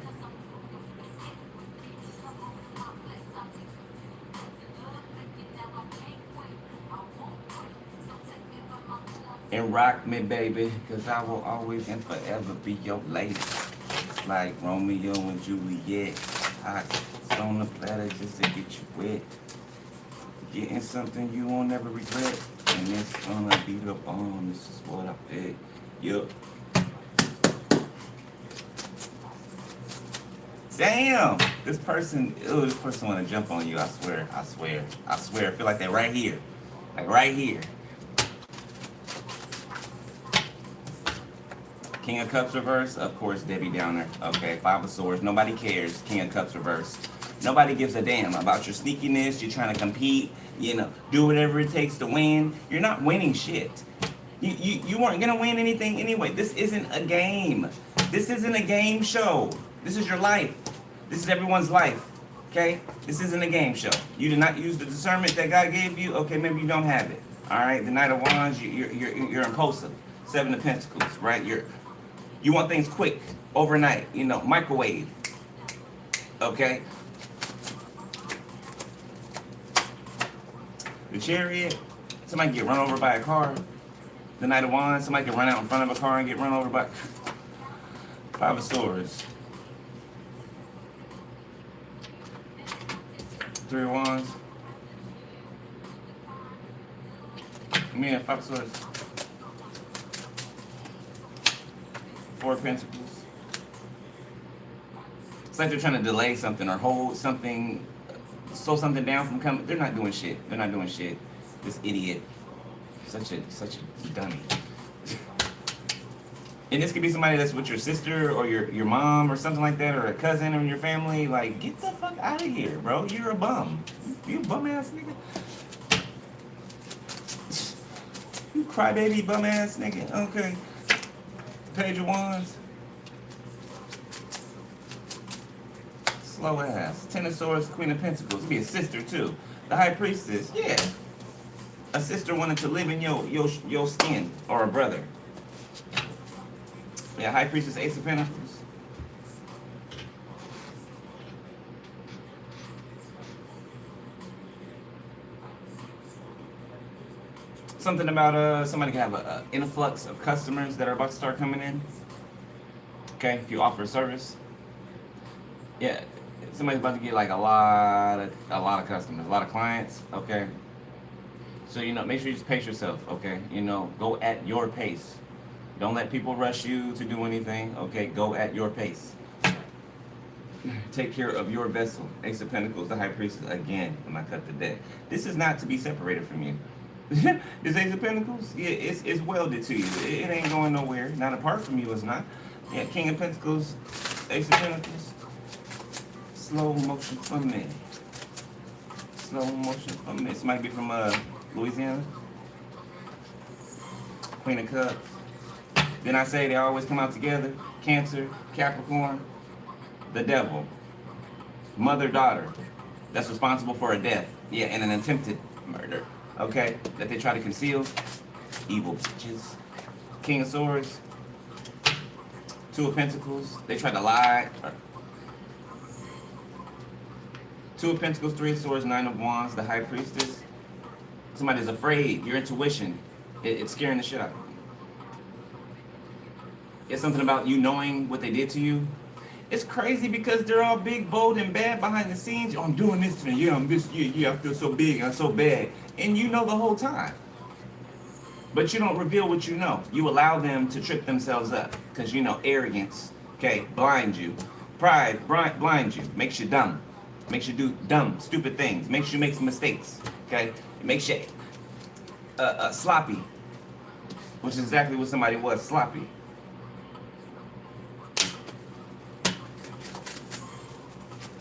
And rock me, baby, cause I will always and forever be your lady. It's like Romeo and Juliet. Hot on the platter just to get you wet. Getting something you won't never regret. And it's gonna be the bomb. This is what I pick. Yup. Damn! This person wanna jump on you, I swear. I feel like they're right here. Like right here. King of Cups reverse, of course, Debbie Downer. Okay, Five of Swords, nobody cares. King of Cups reverse. Nobody gives a damn about your sneakiness. You're trying to compete, you know, do whatever it takes to win. You're not winning shit. You weren't gonna win anything anyway. This isn't a game. This isn't a game show. This is your life. This is everyone's life. Okay? This isn't a game show. You did not use the discernment that God gave you. Okay, maybe you don't have it. All right. The Knight of Wands. You're impulsive. Seven of Pentacles. Right. You want things quick, overnight. You know, microwave. Okay. The Chariot. Somebody get run over by a car. The Knight of Wands. Somebody can run out in front of a car and get run over by. Five of Swords. Three of Wands. Yeah, Five of Swords. Four of Pentacles. It's like they're trying to delay something or hold something, slow something down from coming. They're not doing shit. They're not doing shit. This idiot. Such a dummy. And this could be somebody that's with your sister or your mom or something like that, or a cousin in your family. Like, get the fuck out of here, bro. You're a bum. You bum ass nigga. You crybaby bum ass nigga. Okay. Page of Wands. Slow ass. Ten of Swords, Queen of Pentacles. Be a sister too. The High Priestess. Yeah. A sister wanted to live in your skin, or a brother. Yeah, High Priestess, Ace of Pentacles. Something about somebody can have an influx of customers that are about to start coming in. Okay, if you offer a service, yeah, somebody's about to get like a lot of customers, a lot of clients. Okay, so make sure you just pace yourself. Okay, go at your pace. Don't let people rush you to do anything. Okay, go at your pace. Take care of your vessel. Ace of Pentacles, the High Priestess again. When I cut the deck, this is not to be separated from you. This Ace of Pentacles, yeah, it's welded to you. It ain't going nowhere. Not apart from you, it's not. Yeah, King of Pentacles, Ace of Pentacles. Slow motion for me. Slow motion for me. This might be from Louisiana. Queen of Cups. Then I say they always come out together. Cancer, Capricorn, the devil. Mother-daughter. That's responsible for a death. Yeah, and an attempted murder. Okay? That they try to conceal. Evil bitches. King of Swords. Two of Pentacles. They try to lie. Two of Pentacles, Three of Swords, Nine of Wands, the High Priestess. Somebody's afraid. Your intuition. It's scaring the shit out of you. It's something about you knowing what they did to you. It's crazy because they're all big, bold, and bad behind the scenes. Oh, I'm doing this to them. Yeah, I'm this. Yeah, I feel so big. I'm so bad. And you know the whole time. But you don't reveal what you know. You allow them to trip themselves up. Because arrogance, okay, blinds you. Pride blinds you. Makes you dumb. Makes you do dumb, stupid things. Makes you make some mistakes, okay? It makes you sloppy. Which is exactly what somebody was, sloppy.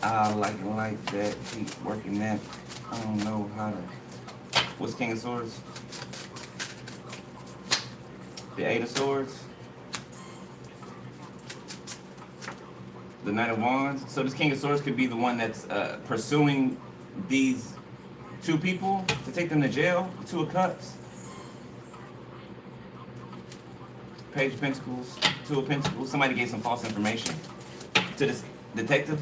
I like that. Keep working that. I don't know how to... What's King of Swords? The Eight of Swords. The Knight of Wands. So this King of Swords could be the one that's pursuing these two people to take them to jail. Two of Cups. Page of Pentacles. Two of Pentacles. Somebody gave some false information to this detective.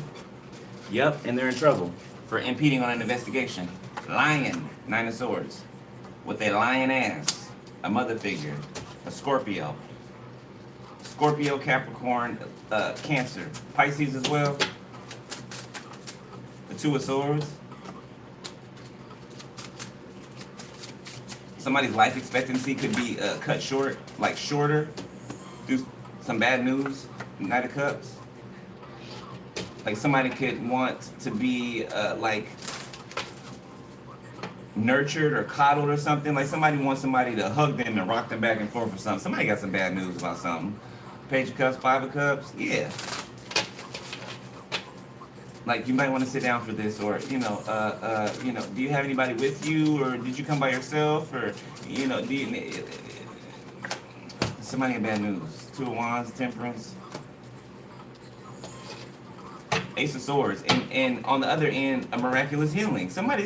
Yep, and they're in trouble for impeding on an investigation. Lion, Nine of Swords. With a lion ass. A mother figure. A Scorpio. Scorpio, Capricorn, Cancer. Pisces as well. The Two of Swords. Somebody's life expectancy could be cut short, like shorter. Through some bad news. Knight of Cups. Like somebody could want to be like nurtured or coddled or something. Like somebody wants somebody to hug them and rock them back and forth or something. Somebody got some bad news about something. Page of Cups, Five of Cups, yeah. Like you might want to sit down for this, or do you have anybody with you, or did you come by yourself, or do you? Somebody in bad news. Two of Wands, Temperance. Ace of Swords, and on the other end, a miraculous healing. Somebody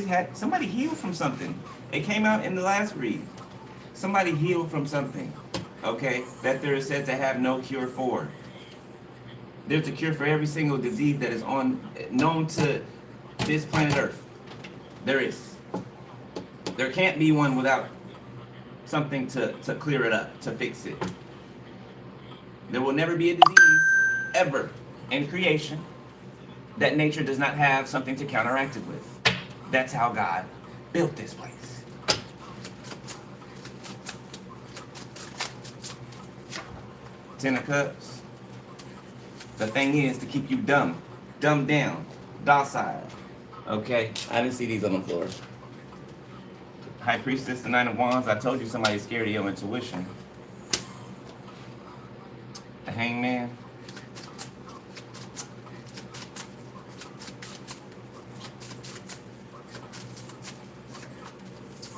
healed from something. It came out in the last read. Somebody healed from something, okay, that there is said to have no cure for. There's a cure for every single disease that is known to this planet Earth. There is. There can't be one without something to clear it up, to fix it. There will never be a disease, ever, in creation, that nature does not have something to counteract it with. That's how God built this place. Ten of Cups. The thing is to keep you dumbed down, docile. Okay? I didn't see these on the floor. High Priestess, the Nine of Wands. I told you somebody's scared of your intuition. The Hangman.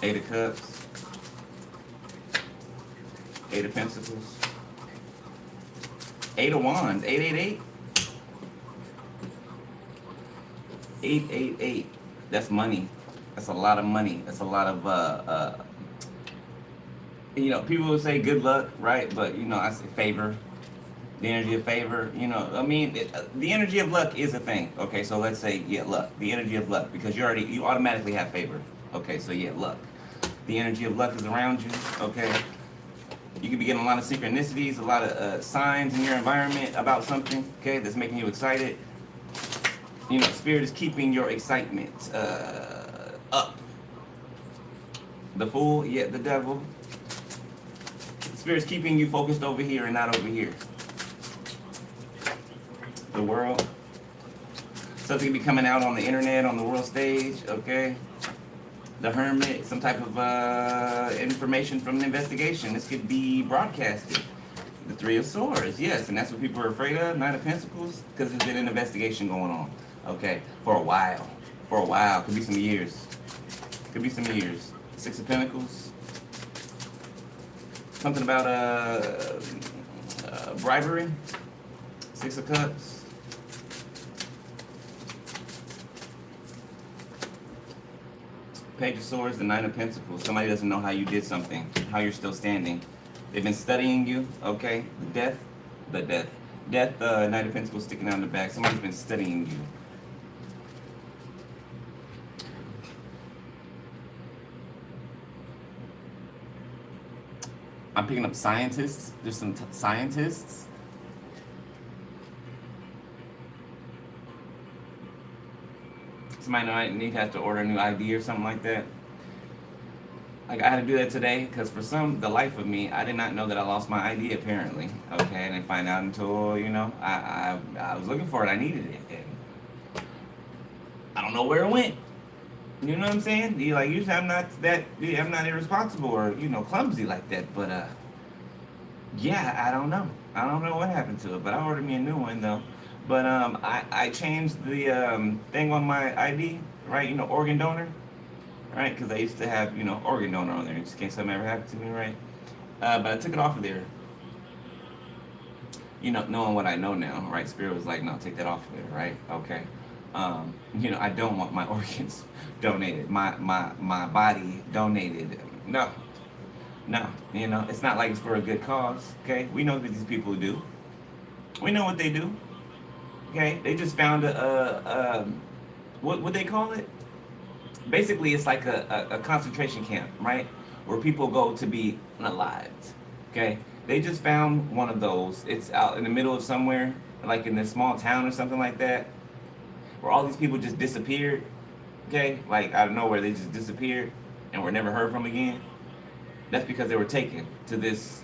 Eight of Cups. Eight of Pentacles. Eight of Wands. 888. 888. That's money. That's a lot of money. That's a lot of people will say good luck, right? But I say favor. The energy of favor, the energy of luck is a thing. Okay, so let's say luck. The energy of luck, because you automatically have favor. Okay, so luck. The energy of luck is around you, okay? You could be getting a lot of synchronicities, a lot of signs in your environment about something, okay, that's making you excited. You know, Spirit is keeping your excitement up. The Fool, yeah, the Devil. Spirit's keeping you focused over here and not over here. The World. Something could be coming out on the internet, on the world stage, okay? The Hermit, some type of information from an investigation. This could be broadcasted. The Three of Swords, yes, and that's what people are afraid of. Nine of Pentacles, because there's been an investigation going on, okay, for a while. For a while, could be some years. Could be some years. Six of Pentacles. Something about bribery. Six of Cups. Page of Swords, the Nine of Pentacles. Somebody doesn't know how you did something, how you're still standing. They've been studying you, okay? The Death. Knight of Pentacles sticking out in the back. Somebody's been studying you. I'm picking up scientists. There's some scientists. Somebody might have to order a new ID or something like that. Like, I had to do that today because for the life of me, I did not know that I lost my ID apparently. Okay, I didn't find out until, you know, I was looking for it. I needed it. And I don't know where it went. You know what I'm saying? Like, usually I'm not irresponsible or, you know, clumsy like that. But, yeah, I don't know. I don't know what happened to it. But I ordered me a new one, though. But I changed the thing on my ID, right? You know, organ donor, right? Because I used to have, you know, organ donor on there just in case something ever happened to me, right? But I took it off of there. You know, knowing what I know now, right? Spirit was like, no, take that off of there, right? Okay. You know, I don't want my organs donated, my body donated. No. You know, it's not like it's for a good cause. Okay, we know what these people do. We know what they do. Okay, they just found what they call it? Basically, it's like a concentration camp, right? Where people go to be unalived. Okay, they just found one of those. It's out in the middle of somewhere, like in this small town or something like that, where all these people just disappeared. Okay, like out of nowhere, they just disappeared and were never heard from again. That's because they were taken to this.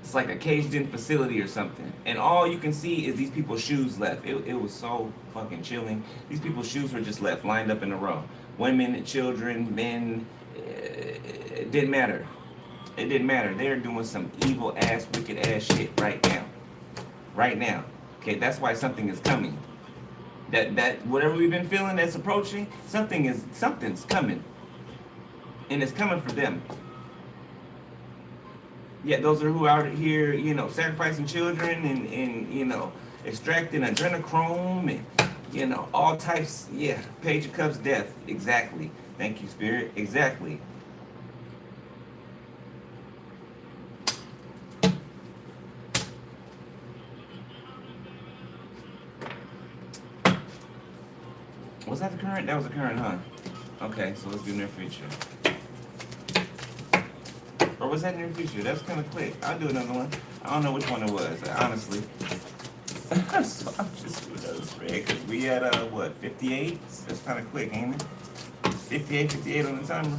It's like a caged-in facility or something, and all you can see is these people's shoes left. It was so fucking chilling. These people's shoes were just left, lined up in a row. Women, children, men. It didn't matter. It didn't matter. They're doing some evil-ass, wicked-ass shit right now. Right now. Okay, that's why something is coming. That whatever we've been feeling that's approaching, something's coming, and it's coming for them. Yeah, those are who out here, you know, sacrificing children and you know, extracting adrenochrome and, you know, all types. Yeah, Page of Cups, death. Exactly. Thank you, Spirit. Exactly. Was that the current? That was the current, huh? Okay, so let's do near future. Or was that near future? That's kind of quick. I'll do another one. I don't know which one it was, honestly. So I'm just doing another spread because we at what, 58? That's kind of quick, ain't it? 58 on the timer.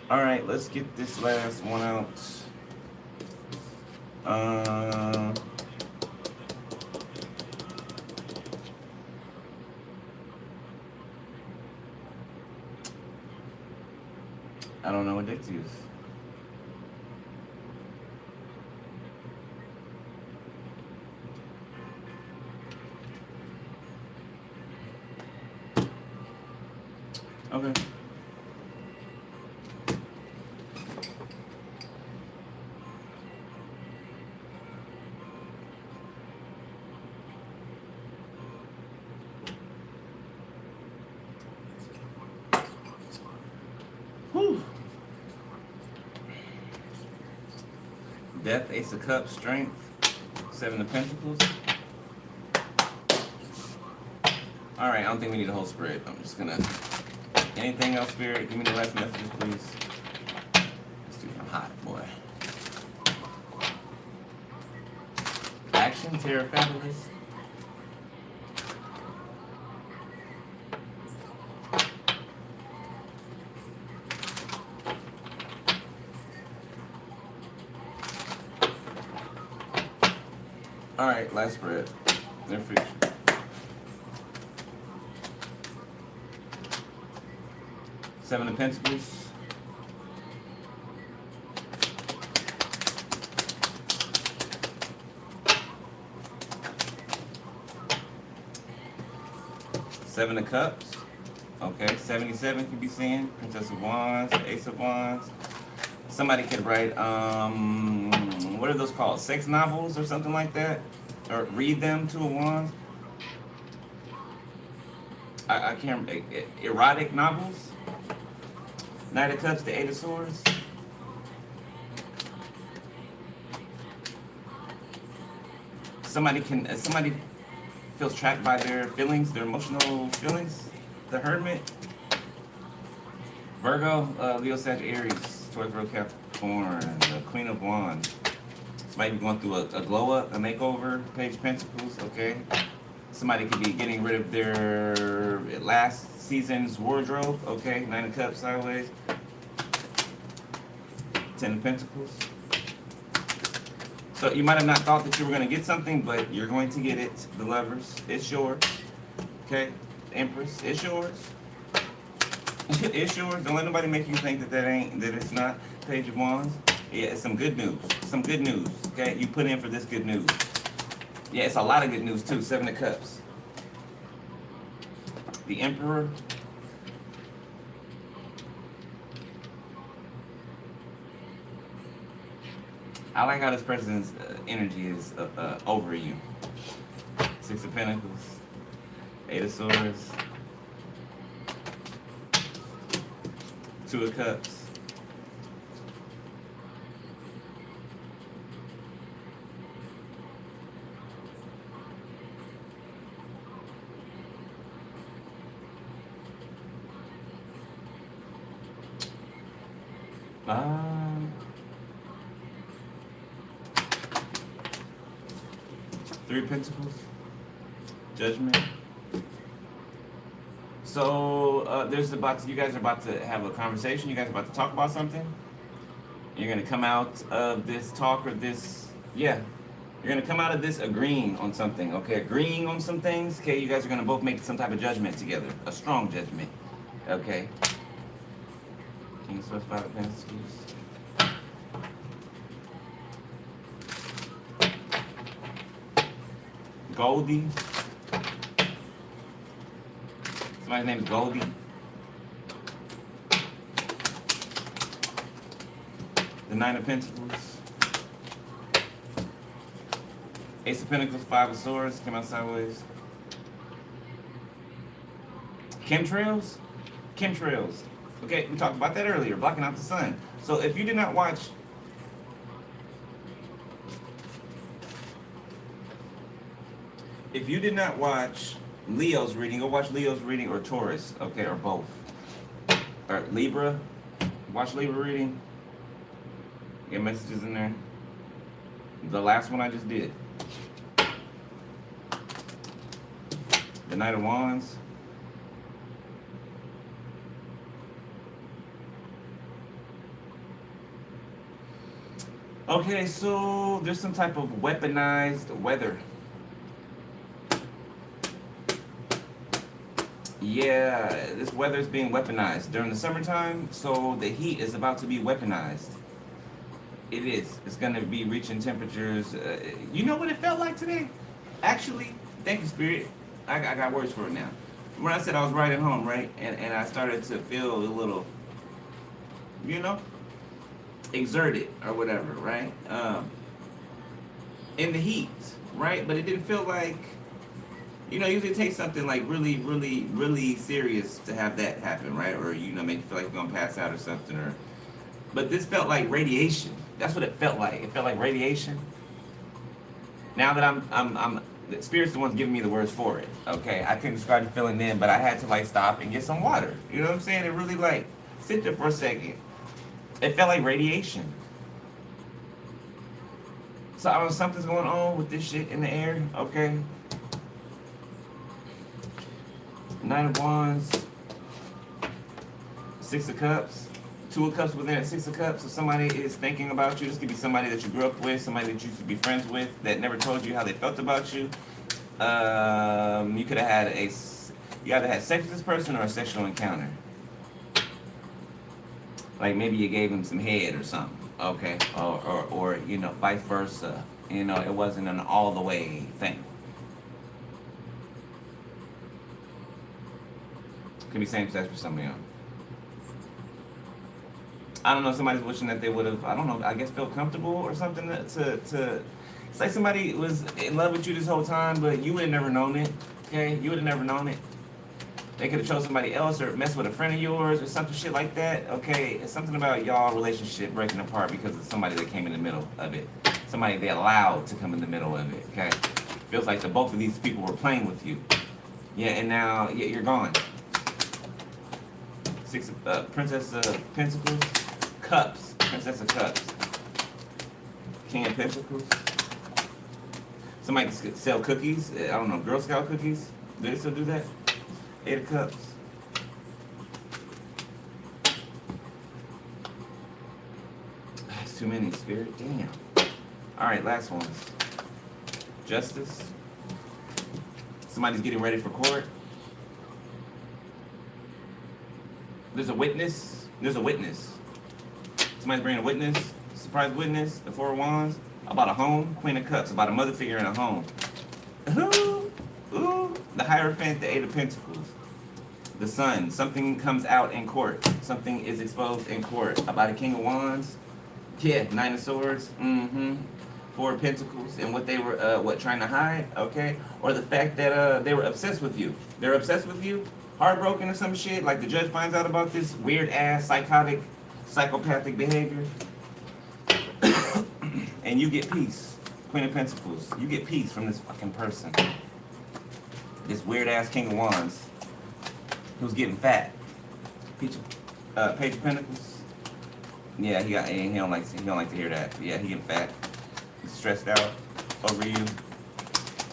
All right, let's get this last one out. I don't know what deck to use. Okay. Whew. Death, Ace of Cups, Strength, Seven of Pentacles. All right, I don't think we need a whole spread. I'm just gonna. Anything else, Spirit? Give me the last messages, please. Dude, I'm hot, boy. Action, Terra Fabulous. All right, last spread. Their future. Seven of Pentacles. Seven of Cups. Okay, 77 can be seen. Princess of Wands, Ace of Wands. Somebody could write, what are those called? Sex novels or something like that? Or read them, Two of Wands. I can't remember. Erotic novels. Knight of Cups, the Eight of Swords. Somebody feels trapped by their feelings, their emotional feelings. The Hermit. Virgo, Leo, Sagittarius, Taurus, Virgo, Capricorn, the Queen of Wands. Somebody be going through a glow up, a makeover, Page of Pentacles, okay? Somebody could be getting rid of their last season's wardrobe, okay? Nine of Cups sideways. Ten of Pentacles. So you might have not thought that you were going to get something, but you're going to get it. The Lovers, it's yours, okay? The Empress, it's yours. It's yours. Don't let nobody make you think that it's not. Page of Wands. Yeah, it's some good news. Some good news, okay? You put in for this good news. Yeah, it's a lot of good news too. Seven of Cups. The Emperor. I like how this person's energy is over you. Six of Pentacles. Eight of Swords. Two of Cups. Three of Pentacles. Judgment. So you guys are about to have a conversation. You guys are about to talk about something. You're gonna come out of this talk or this, yeah. You're gonna come out of this agreeing on something, okay? Agreeing on some things, okay? You guys are gonna both make some type of judgment together, a strong judgment, okay? King of Swords, Five of Pentacles. Goldie. Somebody's name is Goldie. The Nine of Pentacles. Ace of Pentacles, Five of Swords, came out sideways. Chemtrails? Chemtrails. Okay, we talked about that earlier, blocking out the sun. So if you did not watch Leo's reading, go watch Leo's reading, or Taurus, okay, or both. Or Libra, watch Libra reading. Get messages in there. The last one I just did. The Knight of Wands. Okay, so there's some type of weaponized weather. Yeah, this weather is being weaponized during the summertime, so the heat is about to be weaponized. It is. It's going to be reaching temperatures. You know what it felt like today? Actually, thank you, Spirit. I got words for it now. When I said I was riding home, right, and I started to feel a little, exerted or whatever, right? In the heat, right? But it didn't feel like, usually it takes something like really, really, really serious to have that happen, right? Or, make you feel like you're going to pass out or something. But this felt like radiation. That's what it felt like. It felt like radiation. Now that the Spirit's the one's giving me the words for it. Okay, I couldn't describe the feeling then, but I had to like stop and get some water. You know what I'm saying? It really like sit there for a second. It felt like radiation. So I don't know, something's going on with this shit in the air. Okay. Nine of Wands, Six of Cups, Two of Cups within it, Six of Cups. So somebody is thinking about you. This could be somebody that you grew up with, somebody that you used to be friends with, that never told you how they felt about you. You could have had you either had sex with this person or a sexual encounter. Like maybe you gave him some head or something, okay? Or you know, vice versa. You know, it wasn't an all the way thing. Could be same sex for somebody else. I don't know, somebody's wishing that they would have, I don't know, I guess felt comfortable or something to it's like somebody was in love with you this whole time, but you would have never known it, okay? You would have never known it. They could have chose somebody else or messed with a friend of yours or something shit like that, okay? It's something about y'all relationship breaking apart because of somebody that came in the middle of it. Somebody they allowed to come in the middle of it, okay? Feels like the both of these people were playing with you. Yeah, and now you're gone. Princess of Pentacles, Cups, Princess of Cups, King of Pentacles. Somebody could sell cookies. I don't know, Girl Scout cookies. Do they still do that? Eight of Cups. That's too many, Spirit. Damn. All right, last ones. Justice. Somebody's getting ready for court. There's a witness. There's a witness. Somebody's bringing a witness. Surprise witness. The Four of Wands. About a home. Queen of Cups. About a mother figure in a home. Ooh. The Hierophant. The Eight of Pentacles. The Sun. Something comes out in court. Something is exposed in court. About a King of Wands. Yeah. Nine of Swords. Four of Pentacles. And what they were, trying to hide. Okay. Or the fact that they were obsessed with you. They're obsessed with you. Heartbroken or some shit, like the judge finds out about this weird ass psychopathic behavior, and you get peace. Queen of Pentacles, you get peace from this fucking person, this weird ass King of Wands, who's getting fat. Page of Pentacles, yeah, he don't like to hear that. Yeah, he getting fat. He's stressed out over you.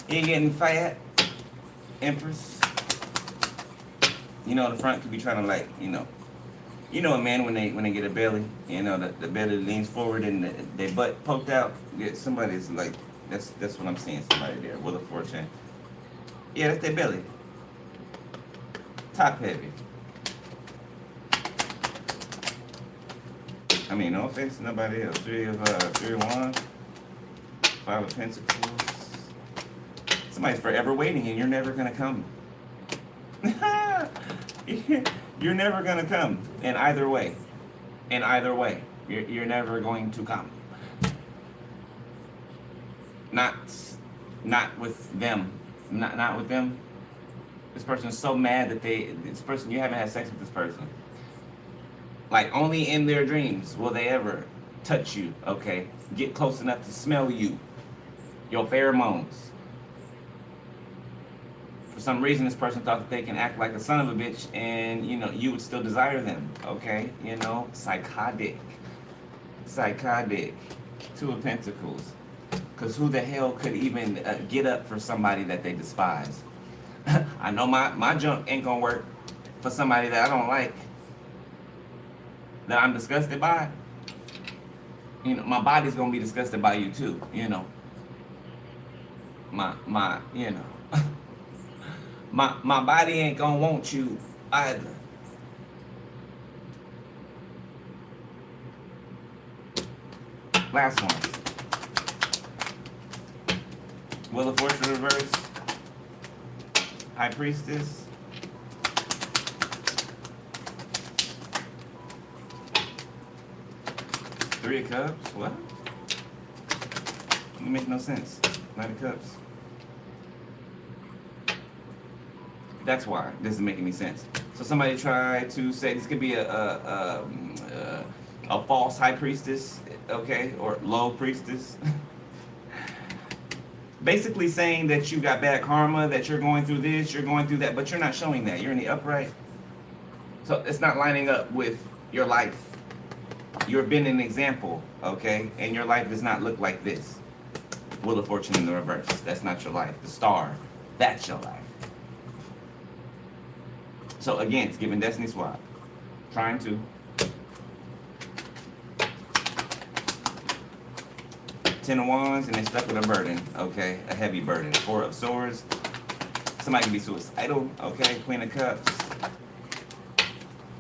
He getting fat. Empress. You know, the front could be trying to like, you know a man when they get a belly, you know, the belly leans forward and their butt poked out. Yeah, somebody's like, that's what I'm seeing, somebody there, Wheel of Fortune. Yeah, that's their belly. Top heavy. I mean, no offense to nobody else. Three of Wands, Five of Pentacles. Somebody's forever waiting and you're never gonna come. You're never gonna come in either way. In either way, you're never going to come. Not with them. Not with them. This person is so mad that you haven't had sex with this person. Like only in their dreams will they ever touch you. Okay, get close enough to smell you, your pheromones. For some reason, this person thought that they can act like a son of a bitch and, you know, you would still desire them, okay? You know, psychotic. Two of Pentacles. Because who the hell could even get up for somebody that they despise? I know my junk ain't gonna work for somebody that I don't like, that I'm disgusted by. You know, my body's gonna be disgusted by you too, you know. You know. My body ain't gonna want you either. Last one. Wheel of Fortune reverse. High Priestess. Three of Cups. What? It make no sense. Nine of Cups. That's why this doesn't make any sense. So somebody tried to say this could be a false high priestess, okay, or low priestess. basically saying that you got bad karma, that you're going through this, you're going through that, but you're not showing that. You're in the upright. So it's not lining up with your life. You've been an example, okay? And your life does not look like this. Wheel of Fortune in the reverse. That's not your life. The star, that's your life. So again, it's giving Destiny Swap. Trying to. Ten of Wands, and they're stuck with a burden, okay? A heavy burden. Four of Swords. Somebody can be suicidal, okay? Queen of Cups.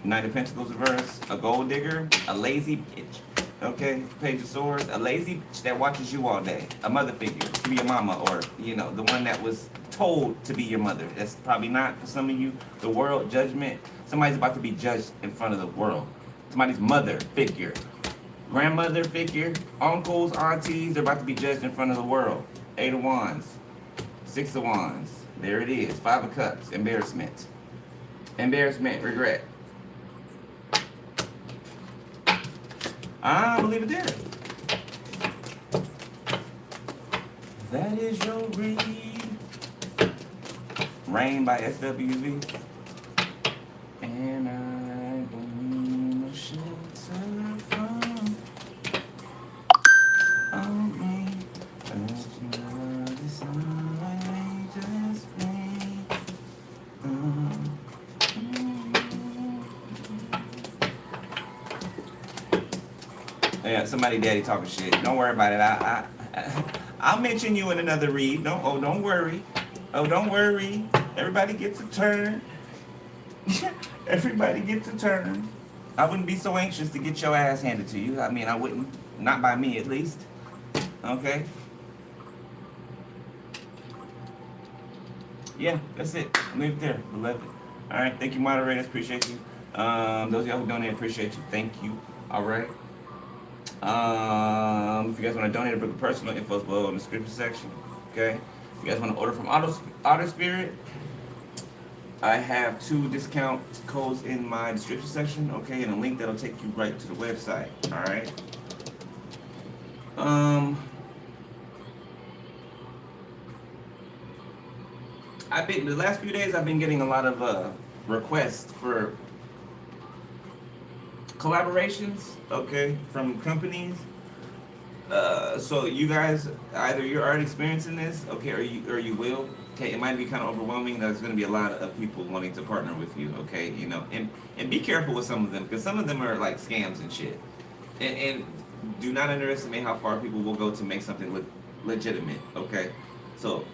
Knight of Pentacles reverse. A gold digger. A lazy bitch, okay? Page of Swords. A lazy bitch that watches you all day. A mother figure. It could be your mama, or, you know, the one that was told to be your mother. That's probably not for some of you. The world, judgment. Somebody's about to be judged in front of the world. Somebody's mother figure. Grandmother figure, uncles, aunties, they're about to be judged in front of the world. 8 of Wands, 6 of Wands, there it is. 5 of Cups, embarrassment. Embarrassment, regret. I believe it there. That is your read. Rain by SWV. And I believe no shelter from yeah, somebody daddy talking shit. Don't worry about it. I'll mention you in another read. Don't worry. Oh, don't worry. Everybody gets a turn. Everybody gets a turn. I wouldn't be so anxious to get your ass handed to you. I mean, I wouldn't. Not by me, at least. Okay? Yeah, that's it. Leave it there, beloved. All right, thank you, moderators. Appreciate you. Those of y'all who donated, appreciate you. Thank you. All right. If you guys want to donate a book of personal info is below in the description section. Okay? If you guys want to order from OTTER SPIRIT, I have 2 discount codes in my description section. Okay, and a link that'll take you right to the website. All right. The last few days I've been getting a lot of requests for collaborations, okay, from companies. So you guys, either you're already experiencing this, okay, or you will. Okay, it might be kind of overwhelming. There's going to be a lot of people wanting to partner with you, okay, you know, and be careful with some of them, because some of them are like scams and shit. And do not underestimate how far people will go to make something look legitimate, okay? So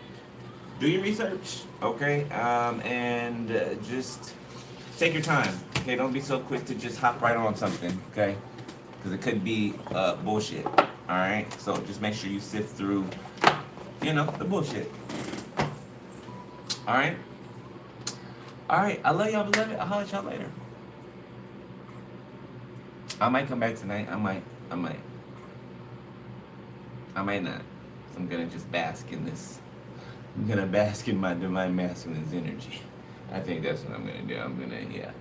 do your research, okay, and just take your time, okay? Don't be so quick to just hop right on something, okay? Because it could be bullshit, all right? So just make sure you sift through, you know, the bullshit. All right? All right, I love y'all, beloved. I'll holler at y'all later. I might come back tonight. I might not. So I'm gonna just bask in this. I'm gonna bask in my divine masculine's energy. I think that's what I'm gonna do. I'm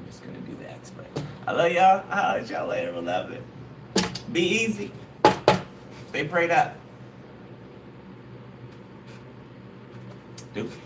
just gonna do that. But I love y'all. I'll holler at y'all later, beloved. Be easy. Stay prayed up. Deuces.